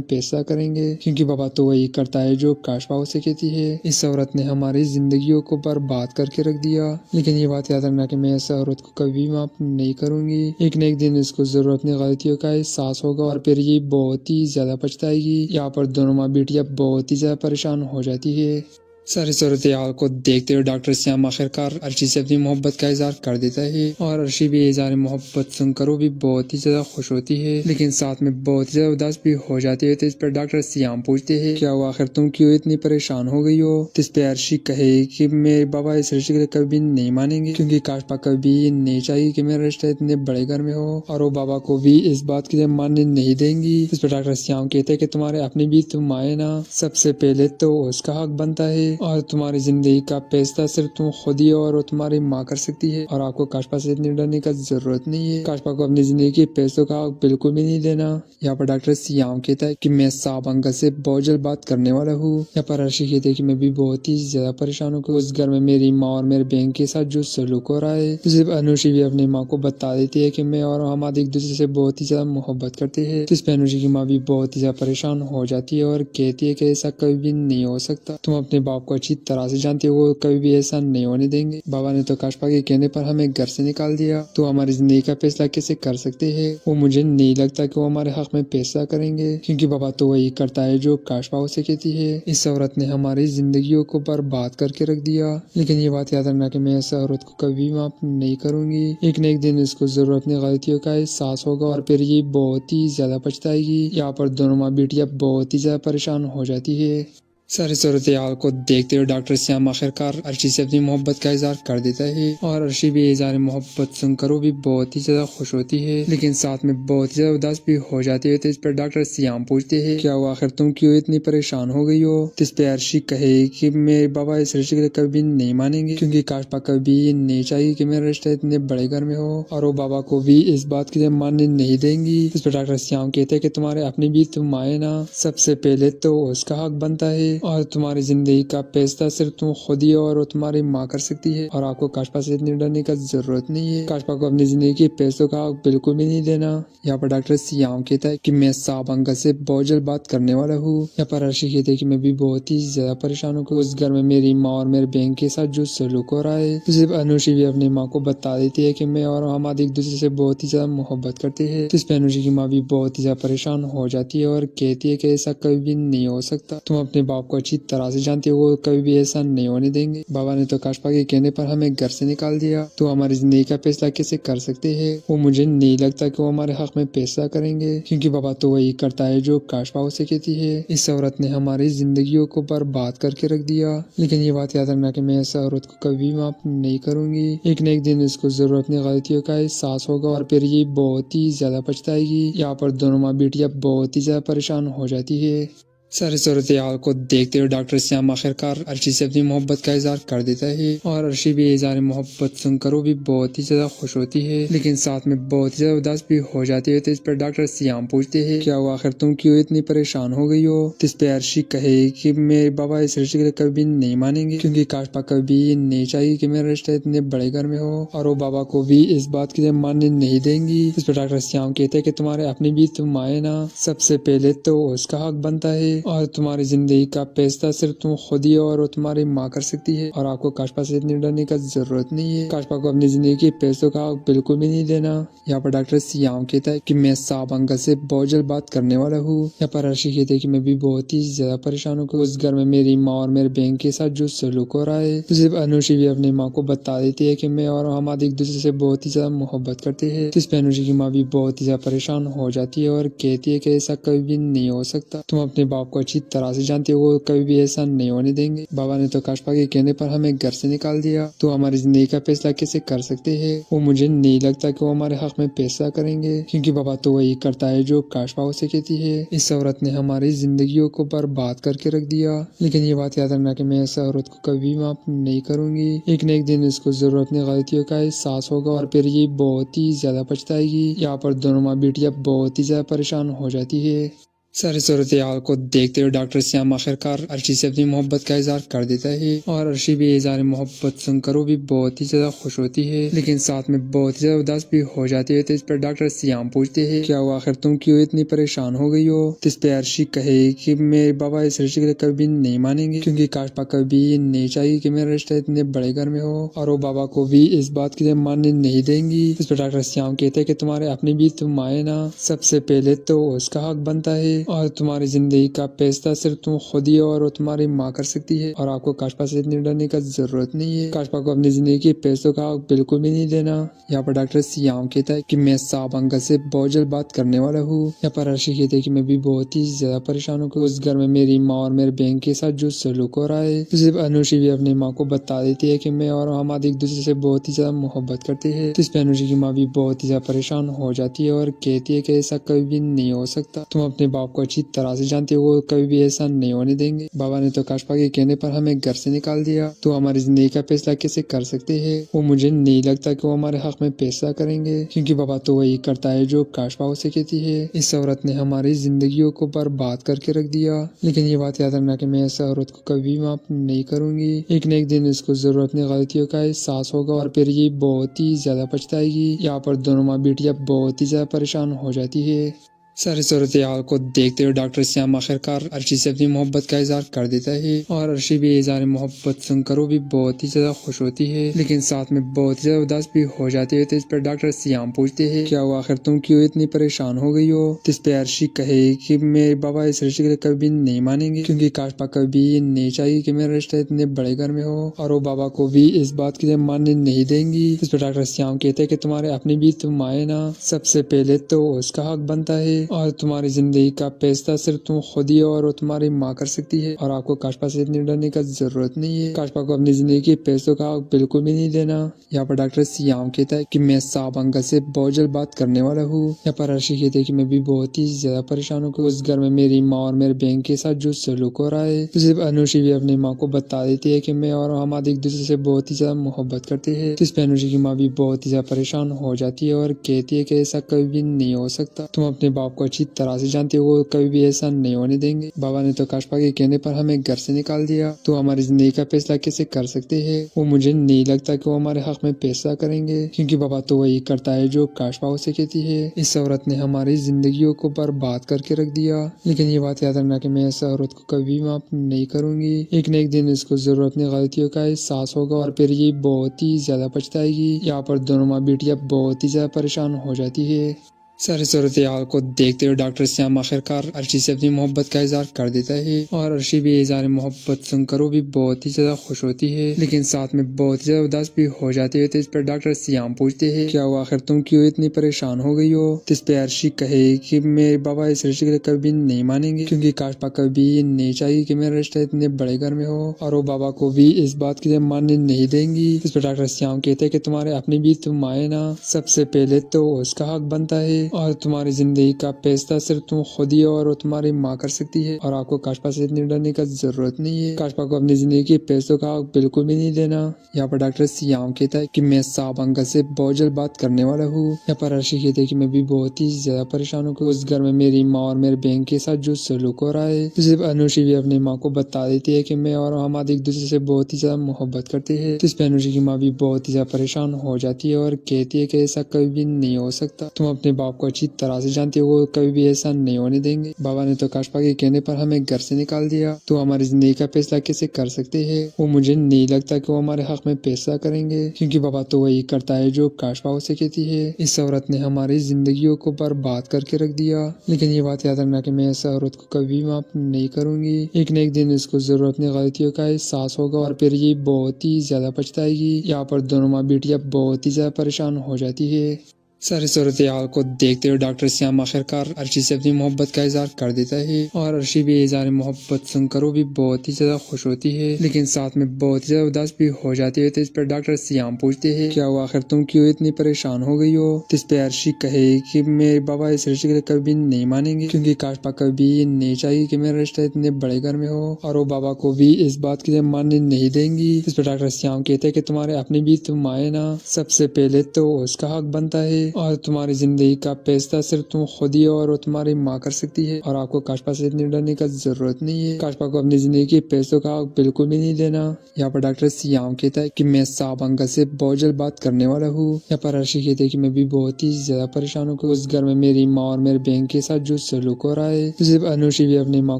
फैसला करेंगे, क्योंकि बाबा तो वही करता है जो काशपा उसे कहती है। इस औरत ने हमारी जिंदगियों को बर्बाद करके रख दिया, लेकिन ये बात याद रखना कि मैं ऐसा औरत को कभी माफ नहीं करूंगी। एक न एक दिन इसको जरूर अपनी गलतियों का एहसास होगा और फिर ये बहुत ही ज्यादा पछताएगी। यहाँ पर दोनों माँ बेटियां बहुत ही ज्यादा परेशान हो जाती है। सारी सूरत हाल को देखते हुए डॉक्टर श्याम आखिरकार अर्शी से अपनी मोहब्बत का इजहार कर देता है और अर्शी भी इजहार मोहब्बत सुनकर वो भी बहुत ही ज्यादा खुश होती है, लेकिन साथ में बहुत ही ज्यादा उदास भी हो जाती है। तो इस पर डॉक्टर श्याम पूछते हैं, क्या वो आखिर तुम क्यों इतनी परेशान हो गई हो? तो इस पे अर्शी कहे कि मेरे बाबा इस रिश्ते के लिए कभी नहीं मानेंगे, क्योंकि काशपा कभी नहीं चाहिए कि मेरा रिश्ता इतने बड़े घर में हो, और वो बाबा को भी इस बात के लिए मानने नहीं देंगी। इस पर डॉक्टर श्याम कहते हैं कि तुम्हारे अपने भी तुम आए ना, सबसे पहले तो उसका हक बनता है और तुम्हारी जिंदगी का फैसला सिर्फ तुम खुद ही और तुम्हारी माँ कर सकती है और आपको काशपा से इतनी डरने का जरूरत नहीं है। काशपा को अपनी जिंदगी के फैसलों का हक बिल्कुल भी नहीं देना। यहाँ पर डॉक्टर सियाम कहता है कि मैं साहब अंकल से बहुत जल्द बात करने वाला हूँ। यहाँ पर अर्शी कहते हैं कि मैं भी बहुत ही ज्यादा परेशान हूँ। उस घर में मेरी माँ और मेरे बहन के साथ जो सलूक हो रहा है, तो सिर्फ अनुशी भी अपनी माँ को बता देती है कि मैं और हम एक दूसरे से बहुत ही ज्यादा मोहब्बत करते हैं। तो इस पर अनुशी की माँ भी बहुत ही ज्यादा परेशान हो जाती है और कहती है कि ऐसा कभी भी नहीं हो सकता। तुम अपने बाप को अच्छी तरह से जानते हो, वो कभी भी ऐसा नहीं होने देंगे। बाबा ने तो काशपा के कहने पर हमें घर से निकाल दिया, तो हमारी जिंदगी का फैसला कैसे कर सकते हैं? वो मुझे नहीं लगता कि वो हमारे हक में फैसला करेंगे, क्योंकि बाबा तो वही करता है जो काशपा उसे कहती है। इस औरत ने हमारी जिंदगियों को बर्बाद करके रख दिया, लेकिन ये बात याद रखना कि मैं ऐसा औरत को कभी माफ नहीं करूंगी। एक न एक दिन इसको जरूर अपनी गलतियों का एहसास होगा और फिर ये बहुत ही ज्यादा पछताएगी। यहाँ पर दोनों माँ बेटियां बहुत ही ज्यादा परेशान हो जाती है। सारी सूरत हाल को देखते हुए डॉक्टर श्याम आखिरकार अर्शी से अपनी मोहब्बत का इजहार कर देता है और अर्शी भी इजहार मोहब्बत सुनकर वो भी बहुत ही ज्यादा खुश होती है, लेकिन साथ में बहुत ही ज्यादा उदास भी हो जाती है। तो इस पर डॉक्टर श्याम पूछते हैं, क्या वो आखिर तुम क्यों इतनी परेशान हो गई हो? तो इस पे अर्शी कहे कि मेरे बाबा इस रिश्ते के लिए कभी नहीं मानेंगे, क्योंकि काशपा कभी नहीं चाहिए कि मेरा रिश्ता इतने बड़े घर में हो, और वो बाबा को भी इस बात के लिए मानने नहीं देंगी। इस पर डॉक्टर श्याम कहते हैं कि तुम्हारे अपने भी तुम आए ना, सबसे पहले तो उसका हक बनता है और तुम्हारी जिंदगी का फैसला सिर्फ तुम खुद ही और तुम्हारी माँ कर सकती है और आपको काशपा से इतनी डरने का जरूरत नहीं है। काशपा को अपनी जिंदगी के फैसलों का हक बिल्कुल भी नहीं देना। यहाँ पर डॉक्टर सियाम कहता है कि मैं साहब अंकल से बहुत जल्द बात करने वाला हूँ। यहाँ पर अर्शी कहते हैं कि मैं भी बहुत ही ज्यादा परेशान हूँ। उस घर में मेरी माँ और मेरे बहन के साथ जो सलूक हो रहा है, तो सिर्फ अनुशी भी अपनी माँ को बता देती है कि मैं और हम एक दूसरे से बहुत ही ज्यादा मोहब्बत करते हैं। तो इस पर अनुशी की माँ भी बहुत ही ज्यादा परेशान हो जाती है और कहती है कि ऐसा कभी भी नहीं हो सकता। तुम अपने बाप को अच्छी तरह से जानते हो, वो कभी भी ऐसा नहीं होने देंगे। बाबा ने तो काशपा के कहने पर हमें घर से निकाल दिया, तो हमारी जिंदगी का फैसला कैसे कर सकते हैं? वो मुझे नहीं लगता कि वो हमारे हक में फैसला करेंगे, क्योंकि बाबा तो वही करता है जो काशपा उसे कहती है। इस औरत ने हमारी जिंदगियों को बर्बाद करके रख दिया, लेकिन ये बात याद रखना कि मैं ऐसा औरत को कभी माफ नहीं करूंगी। एक न एक दिन इसको जरूर अपनी गलतियों का एहसास होगा और फिर ये बहुत ही ज्यादा पछताएगी। यहाँ पर दोनों माँ बेटियां बहुत ही ज्यादा परेशान हो जाती है। सारी सूरत हाल को देखते हुए डॉक्टर श्याम आखिरकार अर्शी से अपनी मोहब्बत का इजहार कर देता है और अर्शी भी इजहार मोहब्बत सुनकर वो भी बहुत ही ज्यादा खुश होती है, लेकिन साथ में बहुत ही ज्यादा उदास भी हो जाती है। तो इस पर डॉक्टर श्याम पूछते हैं, क्या वो आखिर तुम क्यों इतनी परेशान हो गई हो? तो इस पे अर्शी कहे कि मेरे बाबा इस रिश्ते के लिए कभी नहीं मानेंगे, क्योंकि काशपा कभी नहीं चाहिए कि मेरा रिश्ता इतने बड़े घर में हो, और वो बाबा को भी इस बात के लिए मानने नहीं देंगी। इस पर डॉक्टर श्याम कहते हैं कि तुम्हारे अपने भी तुम आए ना, सबसे पहले तो उसका हक बनता है और तुम्हारी जिंदगी का फैसला सिर्फ तुम खुद ही और तुम्हारी माँ कर सकती है और आपको काशपा से इतनी डरने का जरूरत नहीं है। काशपा को अपनी जिंदगी के फैसलों का हक बिल्कुल भी नहीं देना। यहाँ पर डॉक्टर सियाम कहता है कि मैं साहब अंकल से बहुत जल्द बात करने वाला हूँ। यहाँ पर अर्शी कहते हैं कि मैं भी बहुत ही ज्यादा परेशान हूँ। उस घर में मेरी माँ और मेरे बहन के साथ जो सलूक हो रहा है, तो सिर्फ अनुशी भी अपनी माँ को बता देती है कि मैं और हम एक दूसरे से बहुत ही ज्यादा मोहब्बत करते हैं। तो इस पर अनुशी की माँ भी बहुत ही ज्यादा परेशान हो जाती है और कहती है कि ऐसा कभी भी नहीं हो सकता। तुम अपने बाप बाप को अच्छी तरह से जानते हो, वो कभी भी ऐसा नहीं होने देंगे। बाबा ने तो काशपा के कहने पर हमें घर से निकाल दिया, तो हमारी जिंदगी का फैसला कैसे कर सकते हैं। वो मुझे नहीं लगता कि वो हमारे हक में फैसला करेंगे, क्योंकि बाबा तो वही करता है जो काशपा उसे कहती है। इस औरत ने हमारी जिंदगियों को बर्बाद करके रख दिया, लेकिन ये बात याद रखना कि मैं इस औरत को कभी माफ नहीं करूंगी। एक न एक दिन इसको जरूर अपनी गलतियों का एहसास होगा और फिर ये बहुत ही ज्यादा पछताएगी। यहाँ पर दोनों माँ बेटियां बहुत ही ज्यादा परेशान हो जाती है। सारी सूरत हाल को देखते हुए डॉक्टर श्याम आखिरकार अर्शी से अपनी मोहब्बत का इजहार कर देता है और अर्शी भी इजहार मोहब्बत सुनकर वो भी बहुत ही ज्यादा खुश होती है, लेकिन साथ में बहुत ही ज्यादा उदास भी हो जाती है। तो इस पर डॉक्टर श्याम पूछते हैं, क्या वो आखिर तुम क्यों इतनी परेशान हो गई हो। तो इस पर अर्शी कहे कि मेरे बाबा इस रिश्ते के लिए कभी नहीं मानेंगे, क्योंकि काशपा कभी नहीं चाहिए कि मेरा रिश्ता इतने बड़े घर में हो, और वो बाबा को भी इस बात के लिए मानने नहीं देंगी। इस पर डॉक्टर श्याम कहते हैं कि तुम्हारे अपनी भी तुम आए ना, सबसे पहले तो उसका हक बनता है और तुम्हारी जिंदगी का फैसला सिर्फ तुम खुद ही और तुम्हारी माँ कर सकती है, और आपको काशपा से इतनी डरने का जरूरत नहीं है। काशपा को अपनी जिंदगी के फैसलों का हक बिल्कुल भी नहीं देना। यहाँ पर डॉक्टर श्याम कहता है कि मैं साहब अंकल से बहुत जल्द बात करने वाला हूँ। यहाँ पर अर्शी कहते हैं कि मैं भी बहुत ही ज्यादा परेशान हूँ। उस घर में मेरी माँ और मेरे बहन के साथ जो सलूक हो रहा है, तो सिर्फ अनुषी भी अपनी माँ को बता देती है कि मैं और हम एक दूसरे से बहुत ही ज्यादा मोहब्बत करते हैं। तो इस पर अनुषी की माँ भी बहुत ही ज्यादा परेशान हो जाती है और कहती है कि ऐसा कभी भी नहीं हो सकता, तुम अपने बाप को अच्छी तरह से जानते हो, वो कभी भी ऐसा नहीं होने देंगे। बाबा ने तो काशपा के कहने पर हमें घर से निकाल दिया, तो हमारी जिंदगी का फैसला कैसे कर सकते हैं। वो मुझे नहीं लगता कि वो हमारे हक में फैसला करेंगे, क्योंकि बाबा तो वही करता है जो काशपा उसे कहती है। इस औरत ने हमारी जिंदगियों को बर्बाद करके रख दिया, लेकिन ये बात याद रखना कि मैं इस औरत को कभी माफ नहीं करूंगी। एक न एक दिन इसको जरूर अपनी गलतियों का एहसास होगा और फिर ये बहुत ही ज्यादा पछताएगी। यहाँ पर दोनों माँ बेटियां बहुत ही ज्यादा परेशान हो जाती है। सारी सूरत हाल को देखते हुए डॉक्टर श्याम आखिरकार अर्शी से अपनी मोहब्बत का इजहार कर देता है और अर्शी भी इजहार मोहब्बत सुनकर वो भी बहुत ही ज्यादा खुश होती है, लेकिन साथ में बहुत ज्यादा उदास भी हो जाती है। तो इस पर डॉक्टर श्याम पूछते हैं, क्या वो आखिर तुम क्यों इतनी परेशान हो गई हो। तो इस पर अर्शी कहे कि मेरे बाबा इस रिश्ते के लिए कभी नहीं मानेंगे, क्योंकि काशपा कभी नहीं चाहिए कि मेरा रिश्ता इतने बड़े घर में हो, और वो बाबा को भी इस बात के लिए मानने नहीं देंगी। इस पर डॉक्टर श्याम कहते हैं कि तुम्हारे अपनी भी तुम आए ना, सबसे पहले तो उसका हक बनता है और तुम्हारी जिंदगी का फैसला सिर्फ तुम खुद ही और तुम्हारी माँ कर सकती है, और आपको काशपा से इतनी डरने का जरूरत नहीं है। काशपा को अपनी जिंदगी के फैसलों का हक बिल्कुल भी नहीं देना। यहाँ पर डॉक्टर श्याम कहता है कि मैं साहब अंकल से बहुत जल्द बात करने वाला हूँ। यहाँ पर अर्शी कहते हैं कि मैं भी बहुत ही ज्यादा परेशान हूँ। उस घर में मेरी माँ और मेरे बहन के साथ जो सलूक हो रहा है, तो सिर्फ अनुषी भी अपनी माँ को बता देती है कि मैं और हम एक दूसरे से बहुत ही ज्यादा मोहब्बत करते हैं। तो इस पर अनुषी की माँ भी बहुत ही ज्यादा परेशान हो जाती है और कहती है कि ऐसा कभी भी नहीं हो सकता, तुम अपने बाप को अच्छी तरह से जानते हो, वो कभी भी ऐसा नहीं होने देंगे। बाबा ने तो काशपा के कहने पर हमें घर से निकाल दिया, तो हमारी जिंदगी का फैसला कैसे कर सकते हैं। वो मुझे नहीं लगता कि वो हमारे हक में फैसला करेंगे, क्योंकि बाबा तो वही करता है जो काशपा उसे कहती है। इस औरत ने हमारी जिंदगियों को बर्बाद करके रख दिया, लेकिन ये बात याद रखना कि मैं इस औरत को कभी माफ नहीं करूंगी। एक न एक दिन इसको जरूर अपनी गलतियों का एहसास होगा और फिर ये बहुत ही ज्यादा पछताएगी। यहाँ पर दोनों माँ बेटियां बहुत ही ज्यादा परेशान हो जाती है। सारी सूरत हाल को देखते हुए डॉक्टर श्याम आखिरकार अर्शी से अपनी मोहब्बत का इजहार कर देता है और अर्शी भी इजहार मोहब्बत सुनकर वो भी बहुत ही ज्यादा खुश होती है, लेकिन साथ में बहुत ज्यादा उदास भी हो जाती है। तो इस पर डॉक्टर श्याम पूछते हैं, क्या वो आखिर तुम क्यों इतनी परेशान हो गई हो। तो इस पर अर्शी कहे कि मेरे बाबा इस रिश्ते के लिए कभी नहीं मानेंगे, क्योंकि काशपा कभी नहीं चाहिए कि मेरा रिश्ता इतने बड़े घर में हो, और वो बाबा को भी इस बात के लिए मानने नहीं देंगी। इस पर डॉक्टर श्याम कहते हैं कि तुम्हारे अपनी भी तुम आए ना, सबसे पहले तो उसका हक बनता है और तुम्हारी जिंदगी का फैसला सिर्फ तुम खुद ही और तुम्हारी माँ कर सकती है, और आपको काशपा से इतनी डरने का जरूरत नहीं है। काशपा को अपनी जिंदगी के फैसलों का हक बिल्कुल भी नहीं देना। यहाँ पर डॉक्टर श्याम कहता है कि मैं साहब अंकल से बहुत जल्द बात करने वाला हूँ। यहाँ पर अर्शी कहते हैं कि मैं भी बहुत ही ज्यादा परेशान हूँ। उस घर में मेरी माँ और मेरे बहन के साथ जो सलूक हो रहा है, तो सिर्फ अनुषी भी अपनी माँ को बता देती है कि मैं और हम एक दूसरे से बहुत ही ज्यादा मोहब्बत करते हैं। तो इस पर अनुषी की माँ भी बहुत ही ज्यादा परेशान हो जाती है और कहती है कि ऐसा कभी भी नहीं हो सकता, तुम अपने बाप को अच्छी तरह से जानते हो, वो कभी भी ऐसा नहीं होने देंगे। बाबा ने तो काशपा के कहने पर हमें घर से निकाल दिया, तो हमारी जिंदगी का फैसला कैसे कर सकते हैं। वो मुझे नहीं लगता कि वो हमारे हक में फैसला करेंगे, क्योंकि बाबा तो वही करता है जो काशपा उसे कहती है। इस औरत ने हमारी जिंदगियों को बर्बाद करके रख दिया, लेकिन ये बात याद रखना कि मैं इस औरत को कभी माफ नहीं करूंगी। एक न एक दिन इसको जरूर अपनी गलतियों का एहसास होगा और फिर ये बहुत ही ज्यादा पछताएगी। यहाँ पर दोनों माँ बेटियां बहुत ही ज्यादा परेशान हो जाती है। सारी सूरत हाल को देखते हुए डॉक्टर श्याम आखिरकार अर्शी से अपनी मोहब्बत का इजहार कर देता है और अर्शी भी इजहार मोहब्बत सुनकर वो भी बहुत ही ज्यादा खुश होती है, लेकिन साथ में बहुत ही ज्यादा उदास भी हो जाती है। तो इस पर डॉक्टर श्याम पूछते हैं, क्या वो आखिर तुम क्यों इतनी परेशान हो गई हो? तो इस पे अर्शी कहे कि मेरे बाबा इस रिश्ते के लिए कभी नहीं मानेंगे, क्योंकि काशपा कभी नहीं चाहिए कि मेरा रिश्ता इतने बड़े घर में हो, और वो बाबा को भी इस बात के लिए मानने नहीं देंगी। इस पर डॉक्टर श्याम कहते हैं कि तुम्हारे अपने भी तुम आए ना, सबसे पहले तो उसका हक बनता है और तुम्हारी जिंदगी का फैसला सिर्फ तुम खुद ही और वो तुम्हारी माँ कर सकती है, और आपको काशपा से इतनी डरने का जरूरत नहीं है। काशपा को अपनी जिंदगी के पैसों का हक बिल्कुल भी नहीं देना। यहाँ पर डॉक्टर श्याम कहता है कि मैं साफ अंकल से बहुत जल्द बात करने वाला हूँ। यहाँ पर अर्शी कहते हैं कि मैं भी बहुत ही ज्यादा परेशान हूँ। उस घर में मेरी माँ और मेरे बहन के साथ जो सलूक हो रहा है, तो सिर्फ अनुषी भी अपनी माँ